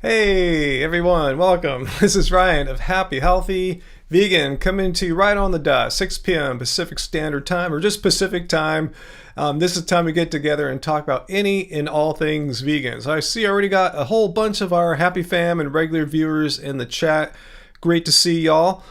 Hey everyone, welcome. This is Ryan of Happy Healthy Vegan coming to you right on the dot, 6 p.m. Pacific Standard Time, or just Pacific Time. This is the time we get together and talk about any and all things vegan. So I see I already got a whole bunch of our Happy Fam and regular viewers in the chat. Great to see y'all.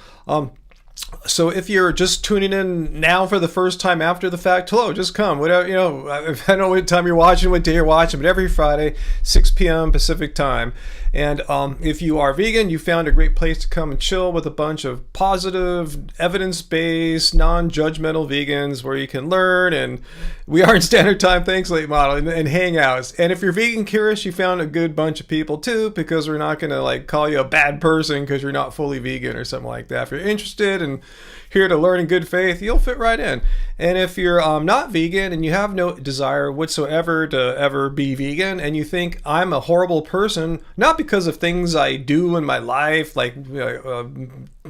So if you're just tuning in now for the first time after the fact, hello, just come. Whatever, I don't know what time you're watching, what day you're watching, but every Friday, 6 p.m. Pacific time. And if you are vegan, you found a great place to come and chill with a bunch of positive, evidence-based, non-judgmental vegans where you can learn. And we are in standard time, thanks, late model, and hang out. And if you're vegan curious, you found a good bunch of people too, because we're not going to call you a bad person because you're not fully vegan or something like that. If you're interested and here to learn in good faith, you'll fit right in. And if you're not vegan and you have no desire whatsoever to ever be vegan, and you think I'm a horrible person, not because of things I do in my life, like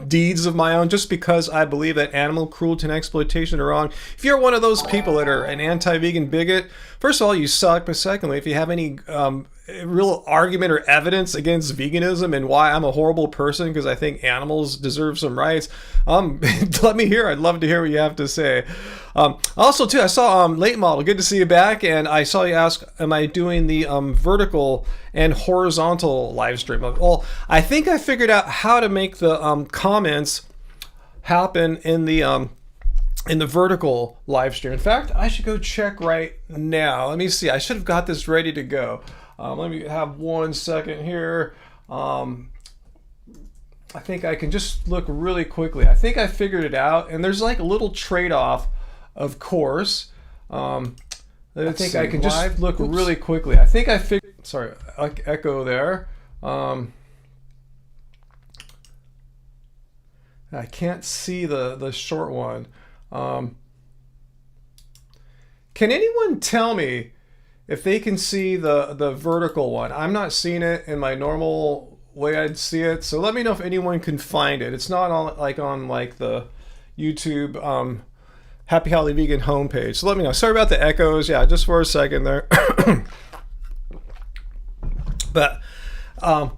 deeds of my own, just because I believe that animal cruelty and exploitation are wrong. If you're one of those people that are an anti-vegan bigot, first of all, you suck. But secondly, if you have any real argument or evidence against veganism and why I'm a horrible person because I think animals deserve some rights, let me hear. I'd love to hear what you have to say. Also, too, I saw Late Model. Good to see you back. And I saw you ask, am I doing the vertical and horizontal live stream? Well, I think I figured out how to make the comments happen in the vertical live stream. In fact, I should go check right now. Let me see. I should have got this ready to go. Let me have 1 second here. I think I can just look really quickly. I think I figured it out, and there's like a little trade-off, of course. I think I can just look really quickly. I think I figured. Sorry, echo there. I can't see the short one. Can anyone tell me if they can see the vertical one? I'm not seeing it in my normal way I'd see it, so let me know if anyone can find it. It's not on the YouTube Happy Healthy Vegan homepage. So let me know. Sorry about the echoes. Yeah, just for a second there. But I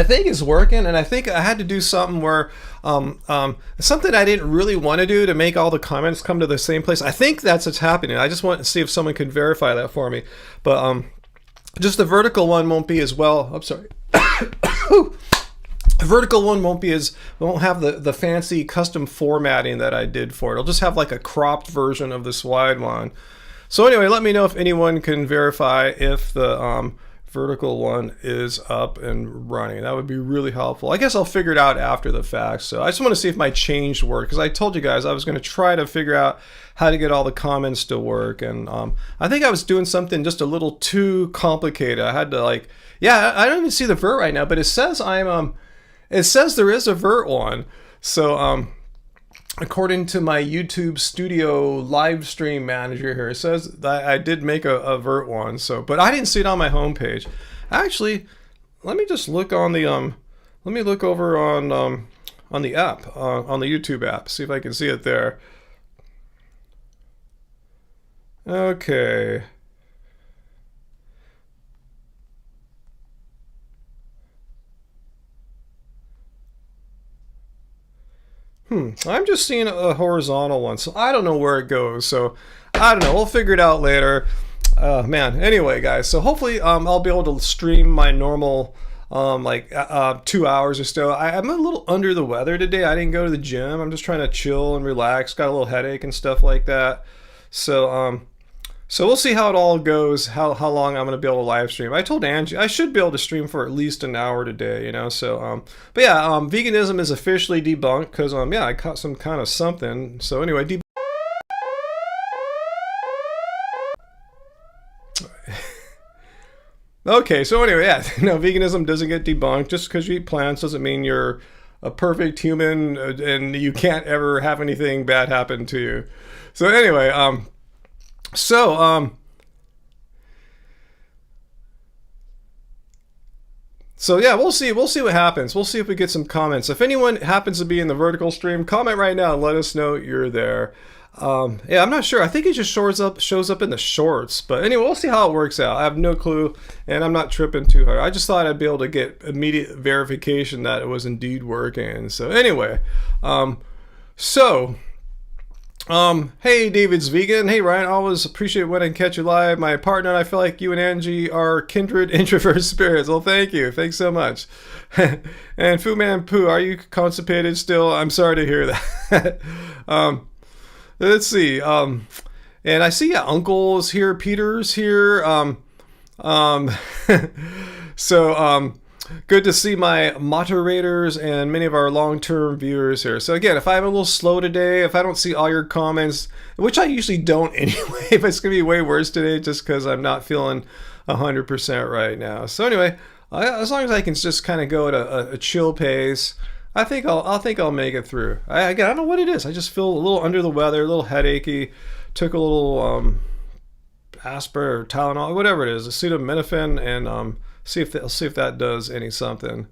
think it's working, and I think I had to do something where something I didn't really want to do to make all the comments come to the same place. I think that's what's happening. I just want to see if someone can verify that for me. But just the vertical one won't be as well. I'm sorry. The vertical one won't have the fancy custom formatting that I did for it. It'll just have like a cropped version of this wide one. So anyway, let me know if anyone can verify if the vertical one is up and running. That would be really helpful. I guess I'll figure it out after the fact. So I just want to see if my change worked, because I told you guys I was going to try to figure out how to get all the comments to work, and I think I was doing something just a little too complicated. I had to I don't even see the vert right now, but it says it says there is a vert one. So according to my YouTube studio live stream manager here, it says that I did make a vert one. So, but I didn't see it on my homepage. Actually, let me just look on the let me look over on the app, on the YouTube app, see if I can see it there. Okay. I'm just seeing a horizontal one, so I don't know where it goes. So I don't know. We'll figure it out later. Man. Anyway, guys. So hopefully I'll be able to stream my normal 2 hours or so. I'm a little under the weather today. I didn't go to the gym. I'm just trying to chill and relax. Got a little headache and stuff like that. So so we'll see how it all goes, how long I'm going to be able to live stream. I told Angie I should be able to stream for at least an hour today, so but yeah, veganism is officially debunked, because yeah, I caught some kind of something. So anyway, okay, so anyway, yeah, no, veganism doesn't get debunked. Just because you eat plants doesn't mean you're a perfect human and you can't ever have anything bad happen to you. So anyway, So yeah, we'll see what happens. We'll see if we get some comments. If anyone happens to be in the vertical stream, comment right now and let us know you're there. Yeah, I'm not sure. I think it just shows up in the shorts. But anyway, we'll see how it works out. I have no clue, and I'm not tripping too hard. I just thought I'd be able to get immediate verification that it was indeed working. So anyway, so. Hey, David's vegan. Hey, Ryan. Always appreciate when I catch you live. My partner and I feel like you and Angie are kindred introvert spirits. Well, thank you. Thanks so much. And Fu Man Poo, are you constipated still? I'm sorry to hear that. Let's see. And I see Uncle's here. Peter's here. So, good to see my moderators and many of our long-term viewers here. So again, if I'm a little slow today, if I don't see all your comments, which I usually don't anyway, but it's going to be way worse today just because I'm not feeling 100% right now. So anyway, as long as I can just kind of go at a chill pace, I think I'll make it through. Again, I don't know what it is. I just feel a little under the weather, a little headachy. Took a little aspirin or Tylenol, whatever it is, acetaminophen, and see if that does any something.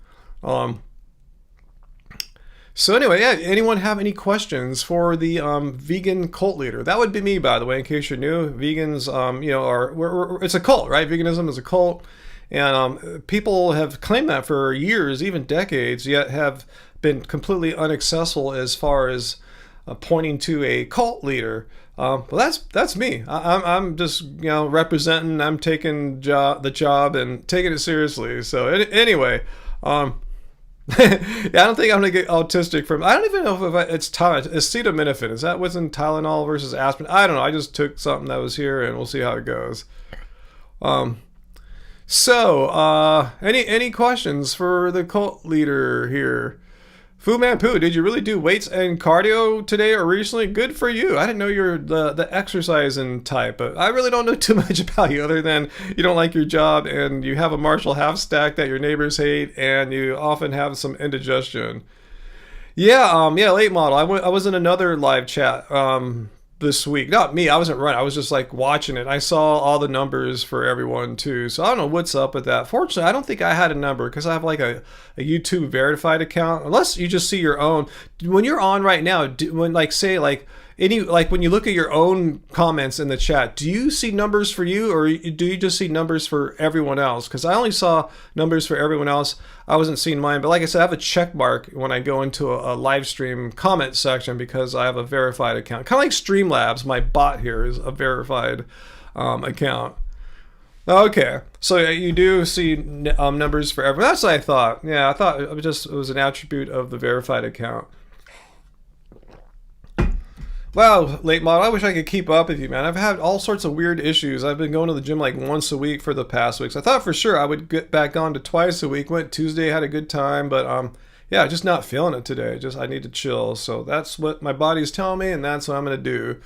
So anyway, yeah. Anyone have any questions for the vegan cult leader? That would be me, by the way. In case you're new, vegans, it's a cult, right? Veganism is a cult, and people have claimed that for years, even decades, yet have been completely inaccessible as far as pointing to a cult leader. Well, that's me. I'm just representing. I'm taking the job and taking it seriously. So anyway, yeah, I don't think I'm gonna get autistic from. I don't even know if it's acetaminophen. Is that what's in Tylenol versus aspirin? I don't know. I just took something that was here, and we'll see how it goes. So any questions for the cult leader here? Fu Man Poo, did you really do weights and cardio today or recently? Good for you. I didn't know you're the exercising type, but I really don't know too much about you other than you don't like your job and you have a Marshall half stack that your neighbors hate and you often have some indigestion. Yeah, late model. I was in another live chat this week. Not me, I wasn't running. I was just like watching it. I saw all the numbers for everyone too. So I don't know what's up with that. Fortunately, I don't think I had a number because I have like a YouTube verified account. Unless you just see your own. When you're on right now, when when you look at your own comments in the chat, do you see numbers for you or do you just see numbers for everyone else? Because I only saw numbers for everyone else. I wasn't seeing mine. But like I said, I have a check mark when I go into a live stream comment section because I have a verified account. Kind of like Streamlabs, my bot here is a verified account. Okay, so you do see numbers for everyone. That's what I thought. Yeah, I thought it was an attribute of the verified account. Wow, late model, I wish I could keep up with you, man. I've had all sorts of weird issues. I've been going to the gym like once a week for the past weeks. I thought for sure I would get back on to twice a week. Went Tuesday, had a good time, but yeah, just not feeling it today. I need to chill. So that's what my body's telling me, and that's what I'm gonna do.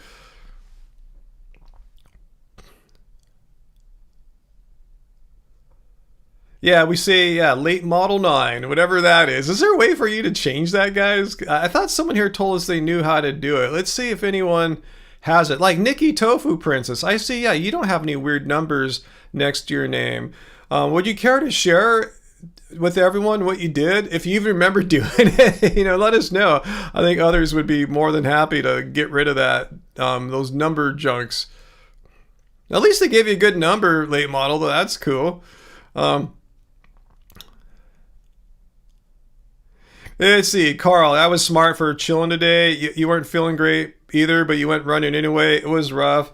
Yeah, we say, late model 9, whatever that is. Is there a way for you to change that, guys? I thought someone here told us they knew how to do it. Let's see if anyone has it. Like Nikki Tofu Princess. I see, yeah, you don't have any weird numbers next to your name. Would you care to share with everyone what you did? If you even remember doing it, let us know. I think others would be more than happy to get rid of that, those number junks. At least they gave you a good number, late model, though. That's cool. Let's see, Carl, I was smart for chilling today. You weren't feeling great either, but you went running anyway. It was rough.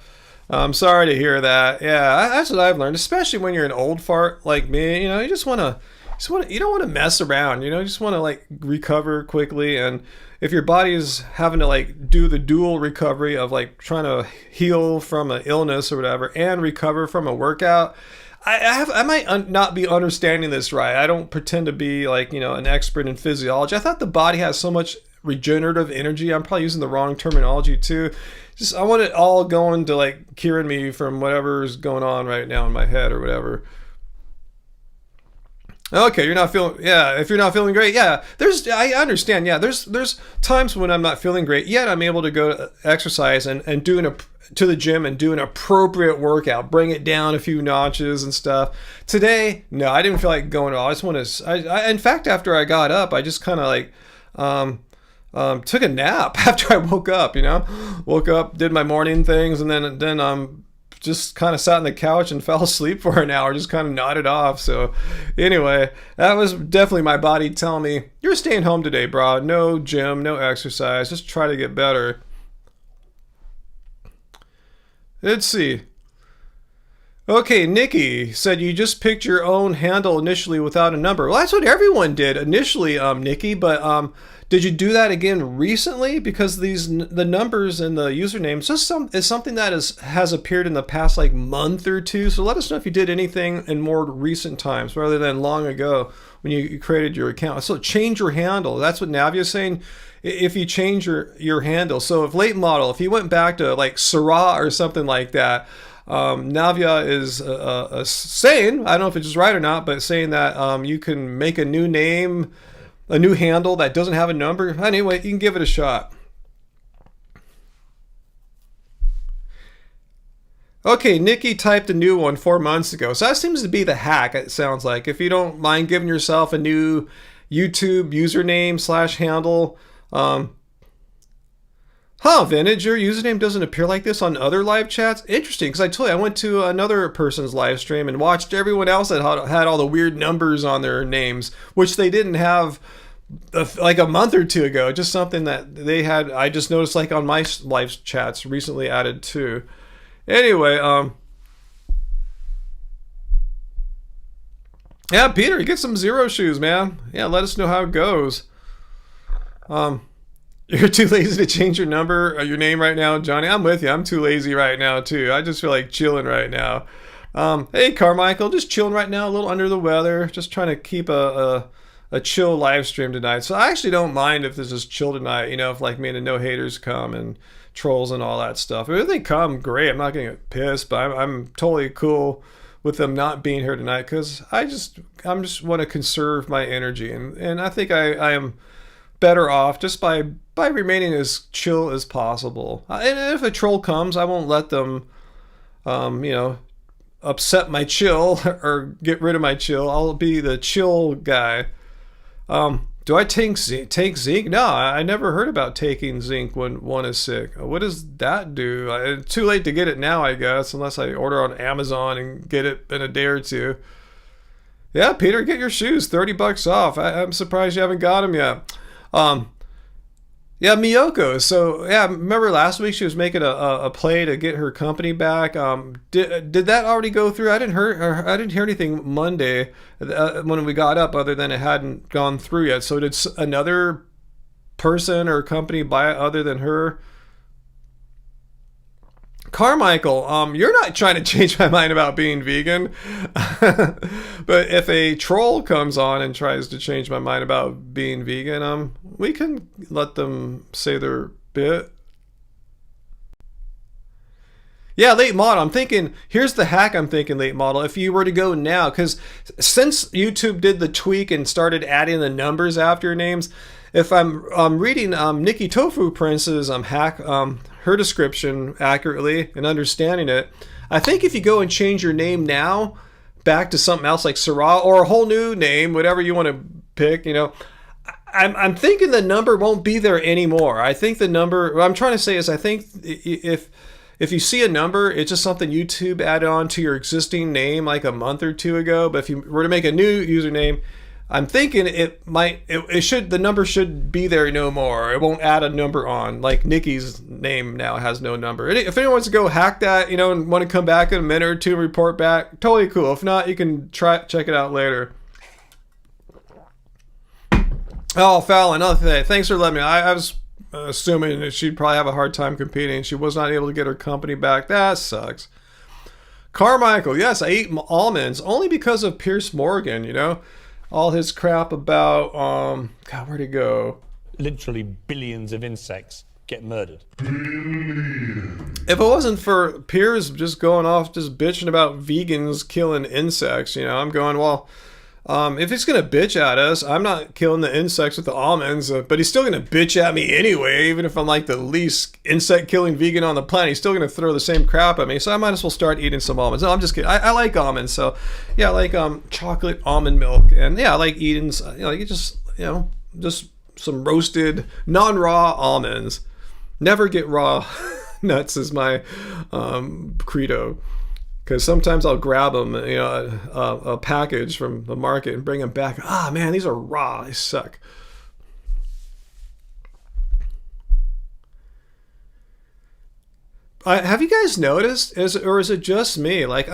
I'm sorry to hear that. Yeah, that's what I've learned, especially when you're an old fart like me. You just want to, you don't want to mess around. You just want to like recover quickly. And if your body is having to like do the dual recovery of like trying to heal from an illness or whatever and recover from a workout, I might not be understanding this right. I don't pretend to be like, an expert in physiology. I thought the body has so much regenerative energy. I'm probably using the wrong terminology too. I want it all going to like curing me from whatever's going on right now in my head or whatever. Okay, you're not feeling, yeah, if you're not feeling great, yeah, I understand, yeah, there's times when I'm not feeling great, yet I'm able to go exercise and to the gym and do an appropriate workout, bring it down a few notches and stuff. Today, no, I didn't feel like going at all. I just want to, in fact, after I got up, I just kind of like, took a nap after I woke up, woke up, did my morning things, and then just kind of sat on the couch and fell asleep for an hour, just kind of nodded off. So anyway, that was definitely my body telling me, you're staying home today, bro. No gym, no exercise, just try to get better. Let's see. Okay, Nikki said you just picked your own handle initially without a number. Well, that's what everyone did initially, Nikki, but did you do that again recently? Because the numbers and the usernames is something that has appeared in the past like month or two. So let us know if you did anything in more recent times rather than long ago when you created your account. So change your handle. That's what Navia is saying. If you change your handle. So if late model, if you went back to like Sarah or something like that, Navia is saying, I don't know if it's just right or not, but saying that you can make a new name, a new handle that doesn't have a number. Anyway, you can give it a shot. Okay, Nikki typed a new one 4 months ago. So that seems to be the hack, it sounds like. If you don't mind giving yourself a new YouTube username / handle. Vintage, your username doesn't appear like this on other live chats? Interesting, because I told you, I went to another person's live stream and watched everyone else that had all the weird numbers on their names, which they didn't have like a month or two ago. Just something that they had, I just noticed like on my live chats recently added too. Anyway, yeah, Peter, get some zero shoes, man. Yeah, let us know how it goes. You're too lazy to change your number or your name right now, Johnny. I'm with you. I'm too lazy right now, too. I just feel like chilling right now. Hey, Carmichael, just chilling right now, a little under the weather. Just trying to keep a chill live stream tonight. So I actually don't mind if this is chill tonight, if like me and the no haters come and trolls and all that stuff. If they come, great. I'm not going to get pissed, but I'm totally cool with them not being here tonight because I'm just want to conserve my energy. And I think I am better off just by remaining as chill as possible. And if a troll comes, I won't let them, upset my chill or get rid of my chill. I'll be the chill guy. Do I take zinc? No, I never heard about taking zinc when one is sick. What does that do? It's too late to get it now, I guess, unless I order on Amazon and get it in a day or two. Yeah, Peter, get your shoes, $30 off. I'm surprised you haven't got them yet. Yeah, Miyoko. So yeah, remember last week she was making a play to get her company back. Did that already go through? I didn't hear anything Monday when we got up, other than it hadn't gone through yet. So did another person or company buy it other than her? Carmichael, you're not trying to change my mind about being vegan. But if a troll comes on and tries to change my mind about being vegan, we can let them say their bit. Yeah, late model. I'm thinking, here's the hack I'm thinking, late model. If you were to go now, because since YouTube did the tweak and started adding the numbers after names, if I'm reading Nikki Tofu Prince's hack, her description accurately and understanding it, I think if you go and change your name now back to something else like Sarah or a whole new name, whatever you want to pick, I'm thinking the number won't be there anymore. I think the number, what I'm trying to say is, I think if you see a number, it's just something YouTube added on to your existing name like a month or two ago. But if you were to make a new username, I'm thinking the number should be there no more. It won't add a number on, like Nikki's name now has no number. If anyone wants to go hack that, and want to come back in a minute or two and report back, totally cool. If not, you can check it out later. Oh, Fallon, thanks for letting me. I was assuming that she'd probably have a hard time competing. She was not able to get her company back. That sucks. Carmichael, yes, I ate almonds only because of Pierce Morgan, all his crap about, God, where'd he go? Literally billions of insects get murdered. If it wasn't for Piers just going off, just bitching about vegans killing insects, I'm going, well, if he's going to bitch at us, I'm not killing the insects with the almonds, but he's still going to bitch at me anyway, even if I'm like the least insect-killing vegan on the planet. He's still going to throw the same crap at me, so I might as well start eating some almonds. No, I'm just kidding. I like almonds, so yeah, I like chocolate almond milk, and yeah, I like eating, just some roasted, non-raw almonds. Never get raw nuts is my credo. Because sometimes I'll grab them, a package from the market and bring them back. Ah, man, these are raw. They suck. Have you guys noticed, or is it just me? Like,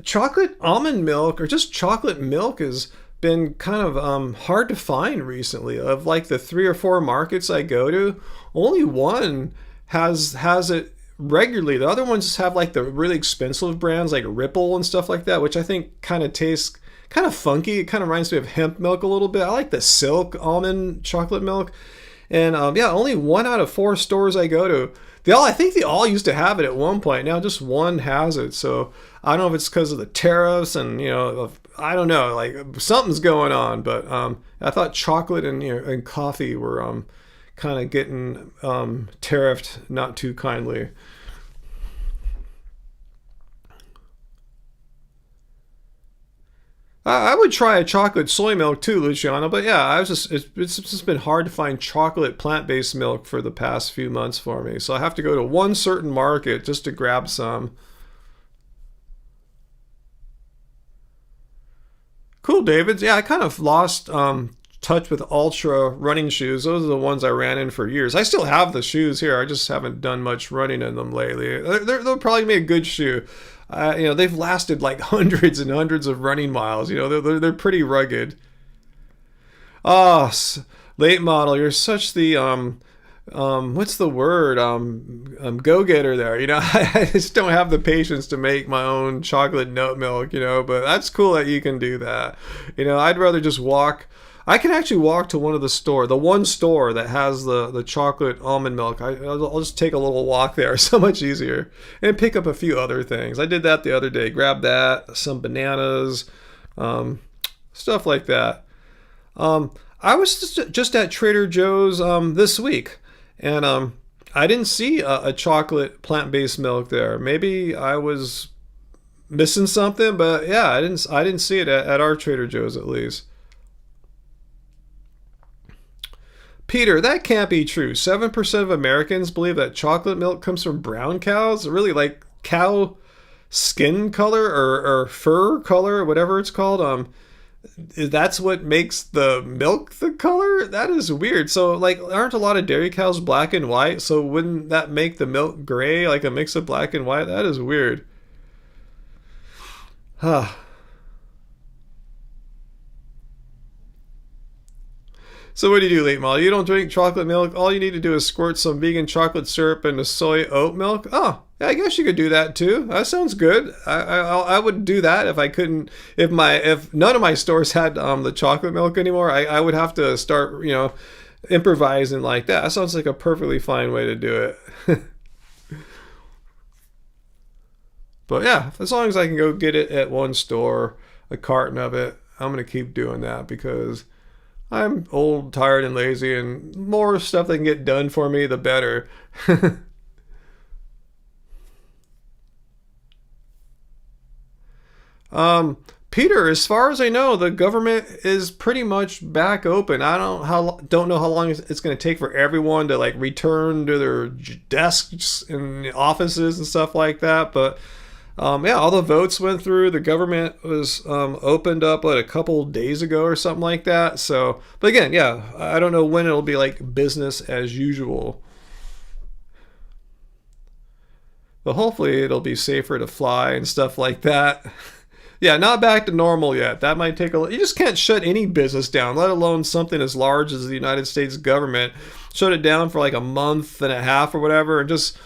chocolate almond milk or just chocolate milk has been kind of hard to find recently. Of like the 3 or 4 markets I go to, only one has it regularly. The other ones just have like the really expensive brands like Ripple and stuff like that, which I think kind of tastes kind of funky. It kind of reminds me of hemp milk a little bit. I like the Silk almond chocolate milk. And only 1 out of 4 stores I go to. I think they all used to have it at one point. Now just one has it. So I don't know if it's because of the tariffs and, I don't know, like something's going on. But I thought chocolate and coffee were kind of getting tariffed not too kindly. I would try a chocolate soy milk too, Luciano. But yeah, it's just been hard to find chocolate plant-based milk for the past few months for me. So I have to go to one certain market just to grab some. Cool, David. Yeah, I kind of lost touch with Ultra running shoes. Those are the ones I ran in for years. I still have the shoes here. I just haven't done much running in them lately. They'll probably be a good shoe. They've lasted like hundreds and hundreds of running miles. They're pretty rugged. Oh, late model, you're such the what's the word? Go-getter there. I just don't have the patience to make my own chocolate nut milk. But that's cool that you can do that. I'd rather just walk. I can actually walk to the one store that has the chocolate almond milk. I'll just take a little walk there. It's so much easier. And pick up a few other things. I did that the other day. Grab that, some bananas, stuff like that. I was just at Trader Joe's this week. And I didn't see a chocolate plant-based milk there. Maybe I was missing something. But yeah, I didn't see it at our Trader Joe's at least. Peter, that can't be true. 7% of Americans believe that chocolate milk comes from brown cows. Really, like cow skin color or fur color, whatever it's called. That's what makes the milk the color? That is weird. So, like, aren't a lot of dairy cows black and white? So wouldn't that make the milk gray, like a mix of black and white? That is weird. Huh. So what do you do, late model? You don't drink chocolate milk. All you need to do is squirt some vegan chocolate syrup into soy oat milk. Oh, yeah, I guess you could do that too. That sounds good. I would do that if I couldn't. If none of my stores had the chocolate milk anymore, I would have to start improvising like that. That sounds like a perfectly fine way to do it. But yeah, as long as I can go get it at one store, a carton of it, I'm gonna keep doing that because I'm old, tired, and lazy, and more stuff that can get done for me, the better. Peter, as far as I know, the government is pretty much back open. I don't know how long it's going to take for everyone to like return to their desks in offices and stuff like that, but all the votes went through. The government was opened up a couple days ago or something like that. So, but again, yeah, I don't know when it'll be like business as usual. But hopefully it'll be safer to fly and stuff like that. Yeah, not back to normal yet. That might take you just can't shut any business down, let alone something as large as the United States government. Shut it down for like a month and a half or whatever and just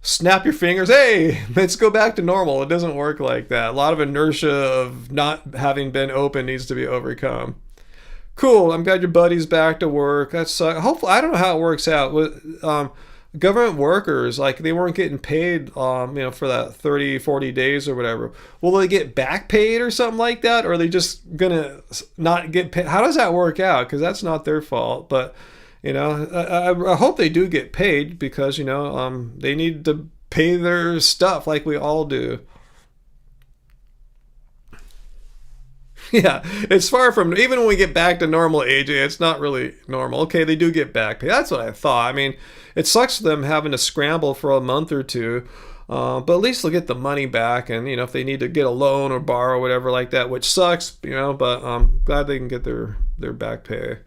snap your fingers. Hey, let's go back to normal. It doesn't work like that. A lot of inertia of not having been open needs to be overcome. Cool. I'm glad your buddy's back to work. That's hopefully, I don't know how it works out with government workers. Like they weren't getting paid, for that 30, 40 days or whatever. Will they get back paid or something like that? Or are they just gonna not get paid? How does that work out? Because that's not their fault. But I hope they do get paid because, they need to pay their stuff like we all do. Yeah, it's far from, even when we get back to normal age, it's not really normal. Okay, they do get back pay. That's what I thought. I mean, it sucks for them having to scramble for a month or two, but at least they'll get the money back. And, if they need to get a loan or borrow or whatever like that, which sucks, but I'm glad they can get their back pay.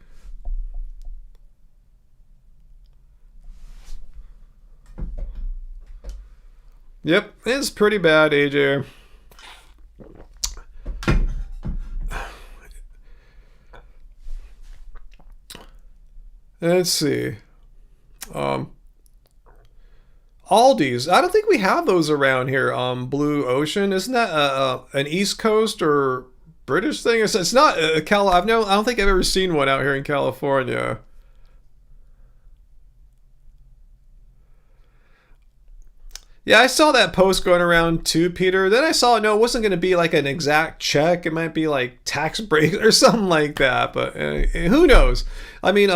Yep, it's pretty bad, AJ. Let's see. Aldi's. I don't think we have those around here. Blue Ocean. Isn't that an East Coast or British thing? It's not I don't think I've ever seen one out here in California. Yeah, I saw that post going around too, Peter. Then I saw, no, it wasn't going to be like an exact check. It might be like tax break or something like that. But who knows? I mean,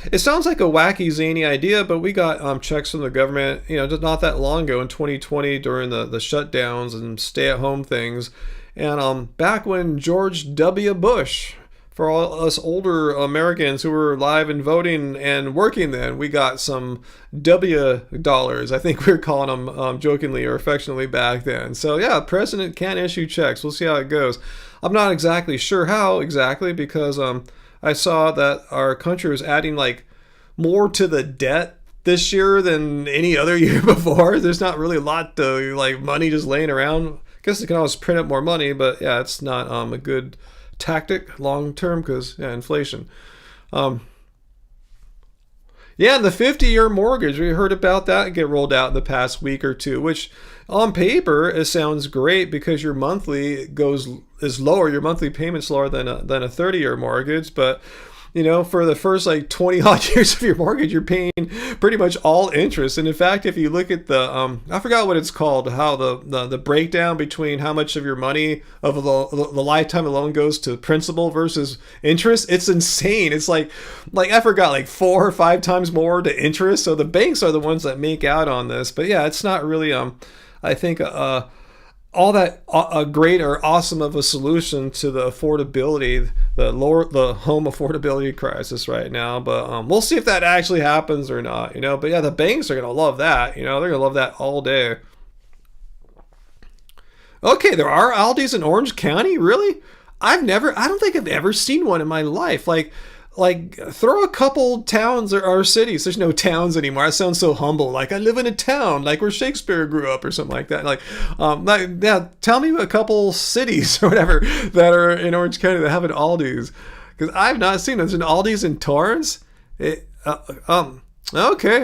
it sounds like a wacky, zany idea, but we got checks from the government, just not that long ago in 2020 during the shutdowns and stay-at-home things. And back when George W. Bush, for all us older Americans who were live and voting and working then, we got some W dollars. I think we were calling them jokingly or affectionately back then. So yeah, president can issue checks. We'll see how it goes. I'm not exactly sure how exactly because I saw that our country was adding like more to the debt this year than any other year before. There's not really a lot to like money just laying around. I guess they can always print up more money, but yeah, it's not a good tactic long term because inflation. Yeah, and the 50-year mortgage, we heard about that get rolled out in the past week or two, which on paper it sounds great because your monthly is lower, your monthly payment's lower than a 30-year mortgage, but for the first like 20 odd years of your mortgage, you're paying pretty much all interest. And in fact, if you look at the, I forgot what it's called, how the breakdown between how much of your money of the lifetime of the loan goes to principal versus interest, it's insane. It's like I forgot, like 4 or 5 times more to interest. So the banks are the ones that make out on this. But yeah, it's not really, I think, all that great or awesome of a solution to the affordability, the home affordability crisis right now. But we'll see if that actually happens or not, But yeah, the banks are going to love that, They're going to love that all day. Okay, there are Aldi's in Orange County? Really? I don't think I've ever seen one in my life. Like throw a couple towns or cities. There's no towns anymore. I sound so humble. Like I live in a town, like where Shakespeare grew up or something like that. Yeah, tell me a couple cities or whatever that are in Orange County that have an Aldi's, because I've not seen them. There's an Aldi's in Torrance. Okay,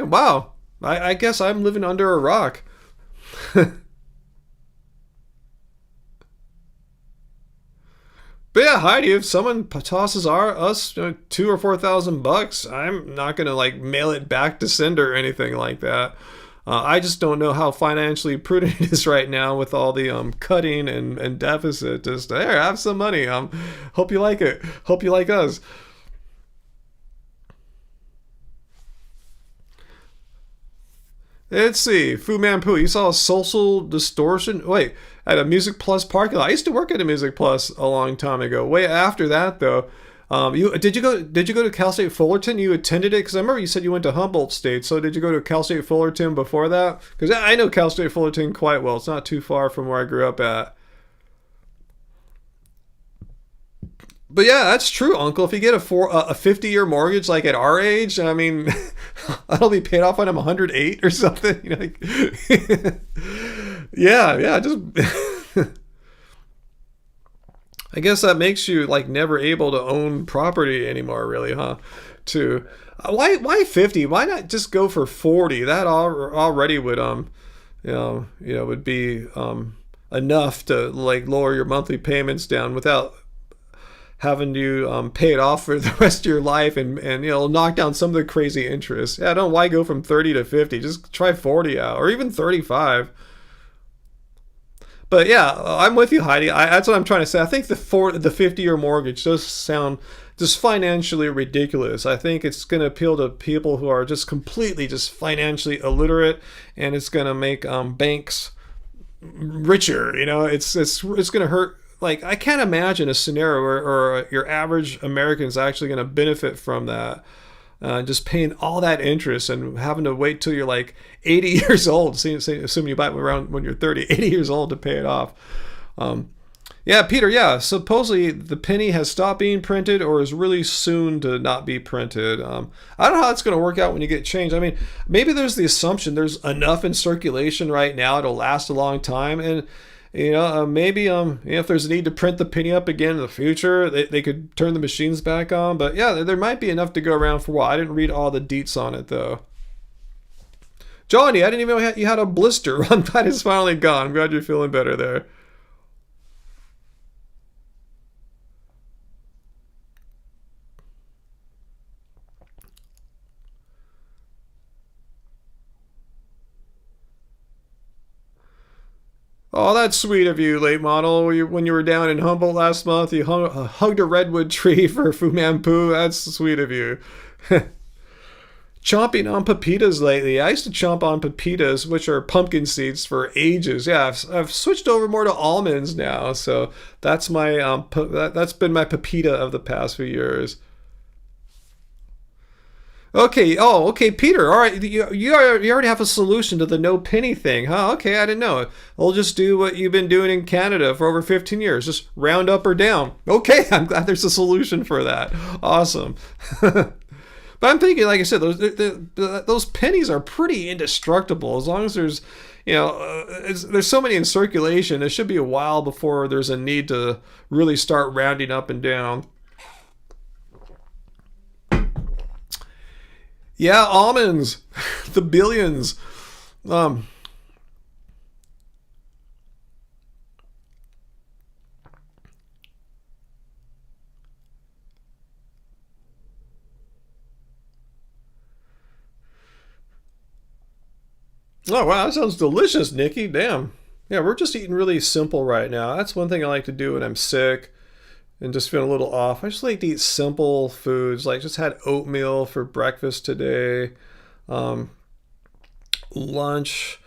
wow. I guess I'm living under a rock. But yeah, Heidi, if someone tosses us $2,000 or $4,000, I'm not gonna like mail it back to sender or anything like that. I just don't know how financially prudent it is right now with all the cutting and deficit. Just there, have some money. Hope you like it. Hope you like us. Let's see. Fu Manpu, you saw a social distortion? Wait, at a Music Plus parking lot. I used to work at a Music Plus a long time ago. Way after that, though. Did you go to Cal State Fullerton? You attended it? Because I remember you said you went to Humboldt State. So did you go to Cal State Fullerton before that? Because I know Cal State Fullerton quite well. It's not too far from where I grew up at. But yeah, that's true, Uncle. If you get a 50-year mortgage like at our age, I mean, I'll be paid off when I'm 108 or something. Yeah, just I guess that makes you like never able to own property anymore, really, huh? Too. Why 50? Why not just go for 40? That already would would be enough to like lower your monthly payments down without having to pay it off for the rest of your life and knock down some of the crazy interest. Yeah, why go from 30 to 50? Just try 40 out or even 35. But yeah, I'm with you, Heidi. That's what I'm trying to say. I think the 50-year mortgage does sound just financially ridiculous. I think it's going to appeal to people who are just completely just financially illiterate, and it's going to make banks richer. It's going to hurt like, I can't imagine a scenario where your average American is actually going to benefit from that. Just paying all that interest and having to wait till you're like 80 years old. Assume you buy it around when you're 30, 80 years old to pay it off. Yeah, Peter, yeah. Supposedly the penny has stopped being printed or is really soon to not be printed. I don't know how that's going to work out when you get changed. I mean, maybe there's the assumption there's enough in circulation right now to last a long time. And, maybe if there's a need to print the penny up again in the future, they could turn the machines back on. But yeah, there might be enough to go around for a while. I didn't read all the deets on it, though. Johnny, I didn't even know you had a blister. I'm glad it's finally gone. I'm glad you're feeling better there. Oh, that's sweet of you, late model. When you were down in Humboldt last month, you hugged a redwood tree for Fu Manpu. That's sweet of you. Chomping on pepitas lately. I used to chomp on pepitas, which are pumpkin seeds, for ages. Yeah, I've switched over more to almonds now. So that's my that's been my pepita of the past few years. Okay. Oh, okay, Peter. All right. You already have a solution to the no penny thing, huh? Okay, I didn't know. We'll just do what you've been doing in Canada for over 15 years. Just round up or down. Okay, I'm glad there's a solution for that. Awesome. But I'm thinking, like I said, those pennies are pretty indestructible. As long as there's, there's so many in circulation, it should be a while before there's a need to really start rounding up and down. Yeah, almonds, the billions. Oh, wow, that sounds delicious, Nikki. Damn. Yeah, we're just eating really simple right now. That's one thing I like to do when I'm sick and just feeling a little off. I just like to eat simple foods. Like, just had oatmeal for breakfast today. Lunch.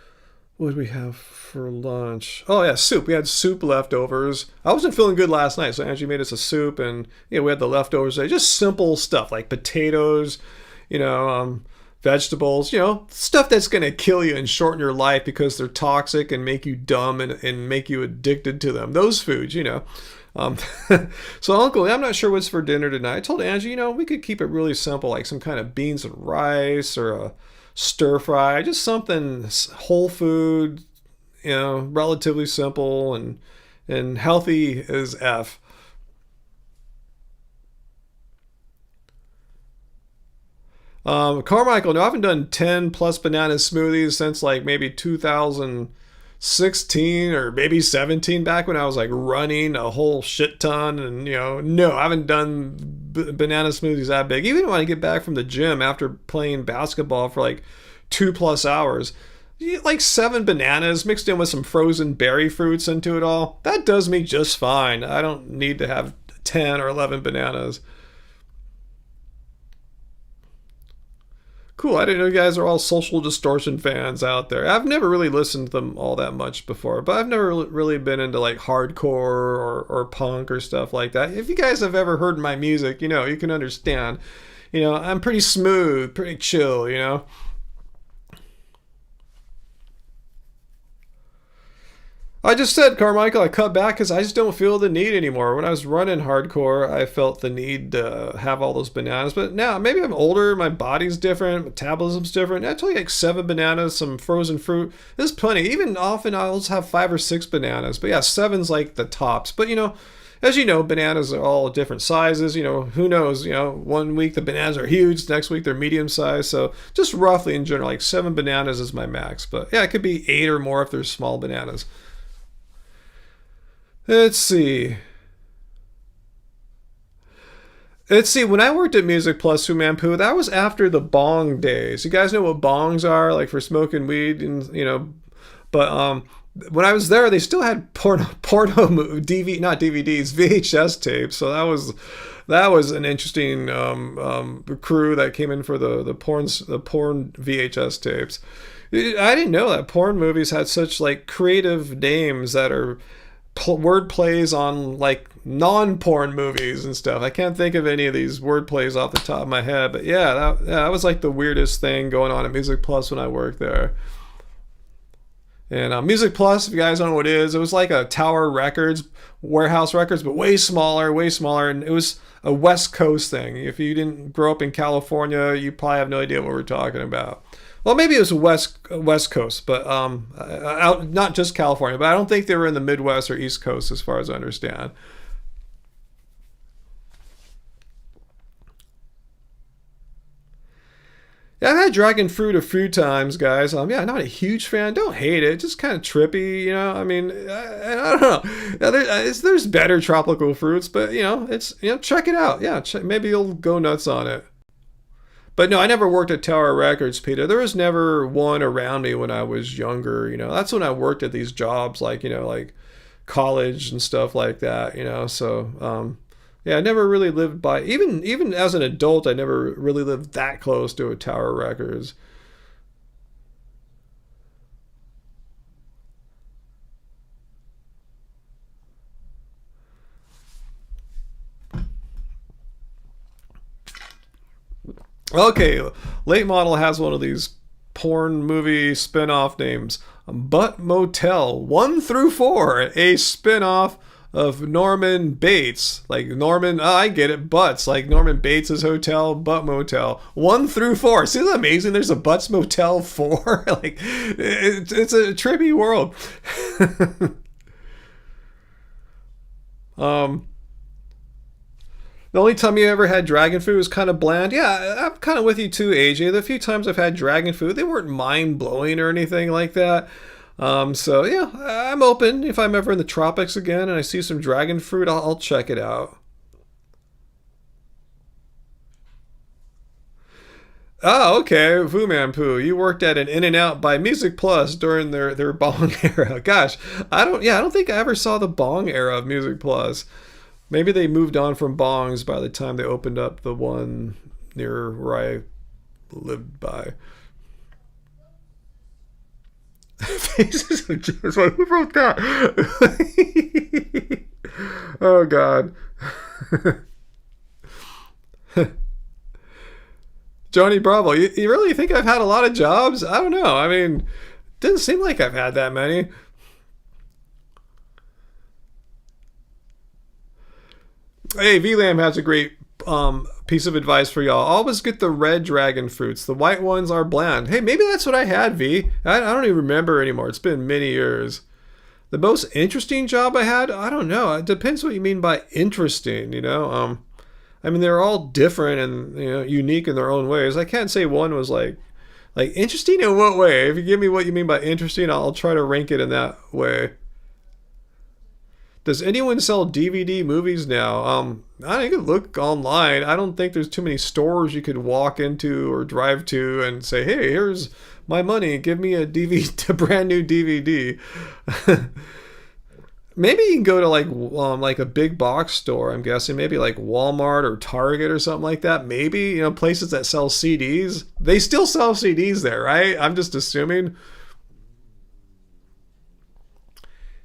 What did we have for lunch? Oh, yeah, soup. We had soup leftovers. I wasn't feeling good last night, so Angie made us a soup, and we had the leftovers today. Just simple stuff like potatoes, vegetables, stuff that's going to kill you and shorten your life because they're toxic and make you dumb and make you addicted to them. Those foods. So Uncle, I'm not sure what's for dinner tonight. I told Angie, we could keep it really simple, like some kind of beans and rice or a stir fry, just something whole food, relatively simple and healthy as F. Carmichael, no, I haven't done 10 plus banana smoothies since like maybe 2016 or maybe 17, back when I was like running a whole shit ton. And, no, I haven't done banana smoothies that big. Even when I get back from the gym after playing basketball for like 2+ hours, like 7 bananas mixed in with some frozen berry fruits into it all. That does me just fine. I don't need to have 10 or 11 bananas. Cool, I didn't know you guys are all Social Distortion fans out there. I've never really listened to them all that much before, but I've never really been into like hardcore or punk or stuff like that. If you guys have ever heard my music, you can understand. I'm pretty smooth, pretty chill, I just said, Carmichael, I cut back because I just don't feel the need anymore. When I was running hardcore, I felt the need to have all those bananas. But now, maybe I'm older, my body's different, metabolism's different. I told you like 7 bananas, some frozen fruit. There's plenty. Even often I'll just have 5 or 6 bananas. But yeah, 7's like the tops. But as you know, bananas are all different sizes. Who knows? One week the bananas are huge, next week they're medium size. So just roughly in general, like 7 bananas is my max. But yeah, it could be 8 or more if there's small bananas. Let's see. When I worked at Music Plus Fu Manpu, that was after the bong days. You guys know what bongs are, like for smoking weed, and but when I was there, they still had porno DVD, not DVDs, VHS tapes. So that was an interesting crew that came in for the porn VHS tapes. I didn't know that porn movies had such like creative names that are word plays on like non-porn movies and stuff. I can't think of any of these word plays off the top of my head, but yeah, that was like the weirdest thing going on at Music Plus when I worked there. And Music Plus, if you guys don't know what it is, it was like a Tower Records, Warehouse Records, but way smaller, and it was a West Coast thing. If you didn't grow up in California, you probably have no idea what we're talking about. Well, maybe it was West Coast, but out, not just California, but I don't think they were in the Midwest or East Coast as far as I understand. Yeah, I've had dragon fruit a few times, guys. Yeah, not a huge fan. Don't hate it. Just kind of trippy, you know. I mean, I don't know. Yeah, there's better tropical fruits, but it's check it out. Yeah, maybe you'll go nuts on it. But no, I never worked at Tower Records, Peter. There was never one around me when I was younger. That's when I worked at these jobs, like like college and stuff like that. So yeah, I never really lived by, even as an adult, I never really lived that close to a Tower Records. Okay, Late Model has one of these porn movie spin-off names. Butt Motel 1 through 4, a spin-off of Norman Bates. Like Norman, I get it, Butts. Like Norman Bates' hotel, Butt Motel 1 through 4. See, isn't that amazing? There's a Butts Motel 4. Like, it's a trippy world. The only time you ever had dragon food was kind of bland. Yeah, I'm kind of with you too, AJ. The few times I've had dragon food, they weren't mind-blowing or anything like that. So yeah, I'm open. If I'm ever in the tropics again and I see some dragon fruit, I'll check it out. Oh, okay. Fu Man Poo, you worked at an In-N-Out by Music Plus during their Bong era. Gosh, I don't think I ever saw the Bong era of Music Plus. Maybe they moved on from bongs by the time they opened up the one near where I lived by. Faces of Jesus. Who wrote that? Oh, God. Johnny Bravo, you really think I've had a lot of jobs? I don't know. I mean, didn't seem like I've had that many. Hey, VLAM has a great piece of advice for y'all. Always get the red dragon fruits. The white ones are bland. Hey, maybe that's what I had, V. I don't even remember anymore. It's been many years. The most interesting job I had? I don't know. It depends what you mean by interesting, I mean, they're all different and unique in their own ways. I can't say one was like interesting in what way. If you give me what you mean by interesting, I'll try to rank it in that way. Does anyone sell DVD movies now? I think you could look online. I don't think there's too many stores you could walk into or drive to and say, "Hey, here's my money. Give me a DVD, a brand new DVD." Maybe you can go to like a big box store. I'm guessing maybe like Walmart or Target or something like that. Maybe places that sell CDs. They still sell CDs there, right? I'm just assuming.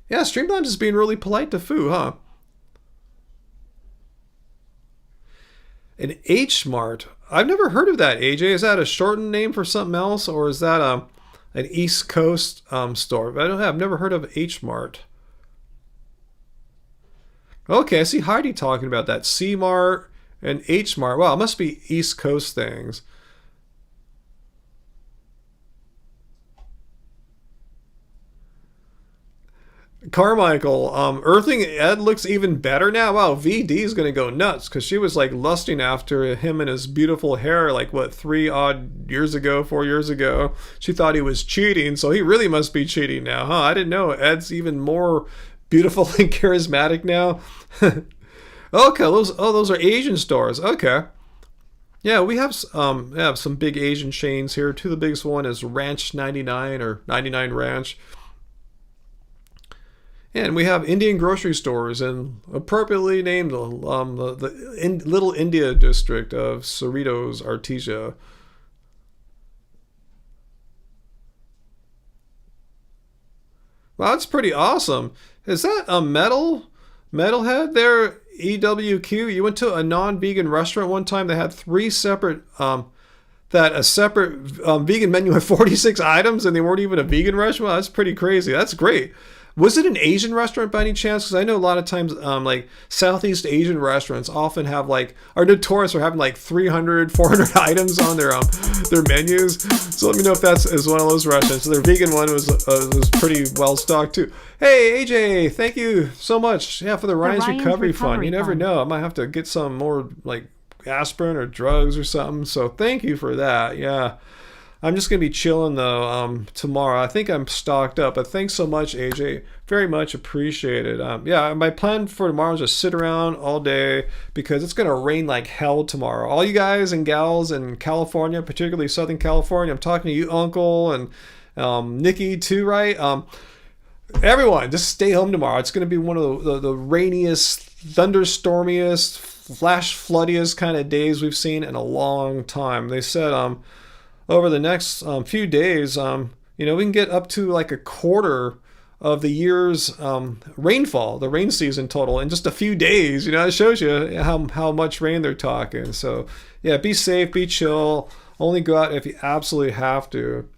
Yeah, Streamlabs is being really polite to Foo, huh? An H-Mart. I've never heard of that, AJ. Is that a shortened name for something else? Or is that an East Coast store? I've never heard of H-Mart. Okay, I see Heidi talking about that. C-Mart and H-Mart. Wow, it must be East Coast things. Carmichael, Earthling Ed looks even better now. Wow, VD is going to go nuts because she was like lusting after him and his beautiful hair like, what, 4 years ago. She thought he was cheating, so he really must be cheating now, huh? I didn't know Ed's even more beautiful and charismatic now. Okay, those are Asian stores. Okay. Yeah, we have some big Asian chains here. Two of the biggest one is Ranch 99 or 99 Ranch. And we have Indian grocery stores and appropriately named the Little India district of Cerritos Artesia. Wow, that's pretty awesome. Is that a metalhead there? EWQ. You went to a non-vegan restaurant one time. They had three separate a separate vegan menu had 46 items, and they weren't even a vegan restaurant. That's pretty crazy. That's great. Was it an Asian restaurant by any chance? Because I know a lot of times, like Southeast Asian restaurants often have are notorious for having 300, 400 items on their menus. So let me know if that's is one of those restaurants. So their vegan one was pretty well stocked too. Hey AJ, thank you so much. Yeah, for the Ryan's Recovery Fund. You never know, I might have to get some more aspirin or drugs or something. So thank you for that. Yeah. I'm just going to be chilling though tomorrow. I think I'm stocked up, but thanks so much, AJ. Very much appreciated. Yeah, my plan for tomorrow is just sit around all day because it's going to rain like hell tomorrow. All you guys and gals in California, particularly Southern California, I'm talking to you, Uncle, and Nikki too, right? Everyone, just stay home tomorrow. It's going to be one of the rainiest, thunderstormiest, flash floodiest kind of days we've seen in a long time. They said over the next few days, we can get up to a quarter of the year's rainfall, the rain season total, in just a few days. It shows you how much rain they're talking. So yeah, be safe, be chill. Only go out if you absolutely have to.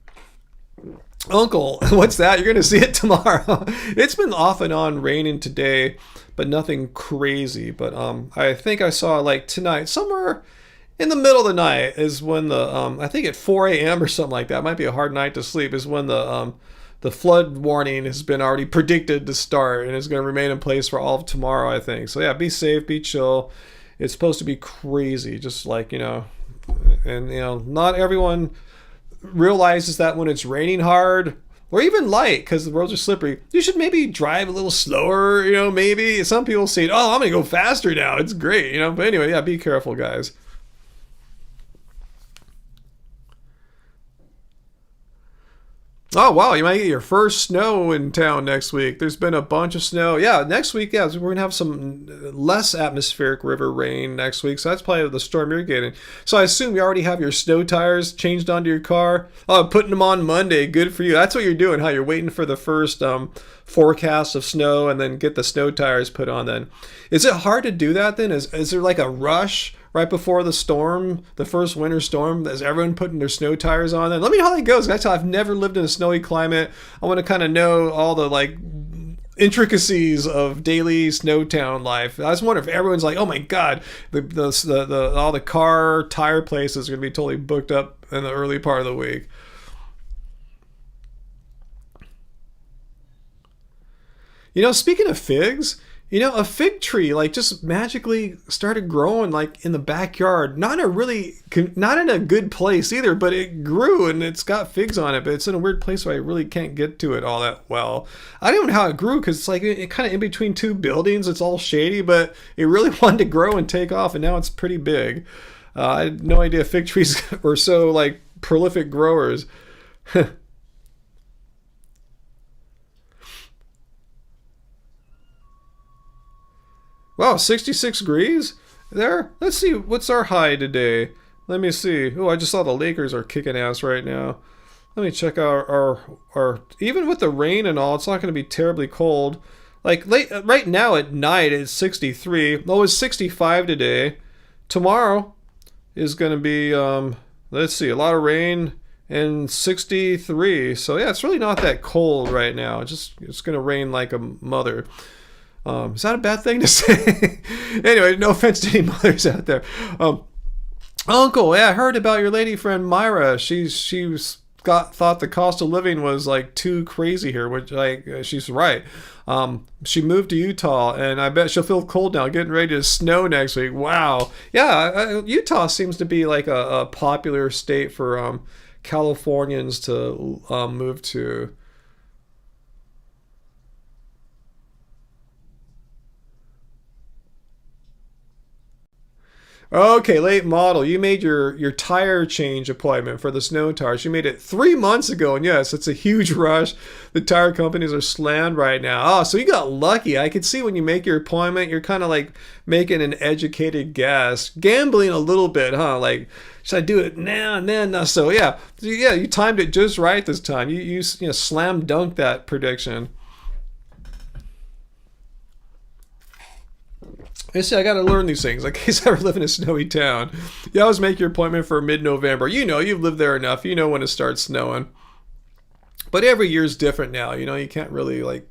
Uncle, what's that? You're going to see it tomorrow. It's been off and on raining today, but nothing crazy. But I think I saw tonight, somewhere in the middle of the night is when I think at 4 a.m. or something like that, might be a hard night to sleep, is when the flood warning has been already predicted to start and is going to remain in place for all of tomorrow, I think. So yeah, be safe, be chill. It's supposed to be crazy, just and not everyone realizes that when it's raining hard or even light, because the roads are slippery, you should maybe drive a little slower. Maybe some people say, oh, I'm gonna go faster now, it's great. But anyway, yeah, be careful, guys. Oh, wow, you might get your first snow in town next week. There's been a bunch of snow. Yeah, next week, yeah, we're going to have some less atmospheric river rain next week, so that's probably the storm you're getting. So I assume you already have your snow tires changed onto your car. Oh, putting them on Monday. Good for you. That's what you're doing, huh? You're waiting for the first forecast of snow and then get the snow tires put on then. Is it hard to do that then? Is there a rush right before the storm, the first winter storm? Is everyone putting their snow tires on then? Let me know how that goes. Guys, I've never lived in a snowy climate. I want to kind of know all the intricacies of daily Snowtown life. I just wonder if everyone's oh my god, the all the car tire places are going to be totally booked up in the early part of the week. Speaking of figs, a fig tree just magically started growing in the backyard. Not in a good place either, but it grew and it's got figs on it, but it's in a weird place where I really can't get to it all that well. I don't know how it grew because it's it kind of in between two buildings. It's all shady, but it really wanted to grow and take off, and now it's pretty big. I had no idea fig trees were so prolific growers. Wow, 66 degrees there. Let's see, what's our high today? Let me see. Oh, I just saw the Lakers are kicking ass right now. Let me check out our even with the rain and all, it's not going to be terribly cold. Right now at night it's 63. Oh, it's 65 today. Tomorrow is going to be let's see, a lot of rain and 63. So yeah, it's really not that cold right now. It's going to rain like a mother. Is that a bad thing to say? Anyway, no offense to any mothers out there. Uncle, yeah, I heard about your lady friend Myra. Thought the cost of living was too crazy here, which she's right. She moved to Utah, and I bet she'll feel cold now, getting ready to snow next week. Wow. Yeah, Utah seems to be a popular state for Californians to move to. Okay, late model. You made your tire change appointment for the snow tires. You made it 3 months ago, and yes, it's a huge rush. The tire companies are slammed right now. Oh, so you got lucky. I could see when you make your appointment, you're kind of making an educated guess, gambling a little bit, huh? Should I do it now and then? No. So yeah, you timed it just right this time. You slam dunked that prediction. I say I got to learn these things. Like, in case I ever live in a snowy town, you always make your appointment for mid-November. You know, you've lived there enough. You know when it starts snowing. But every year's different now. You know, you can't really like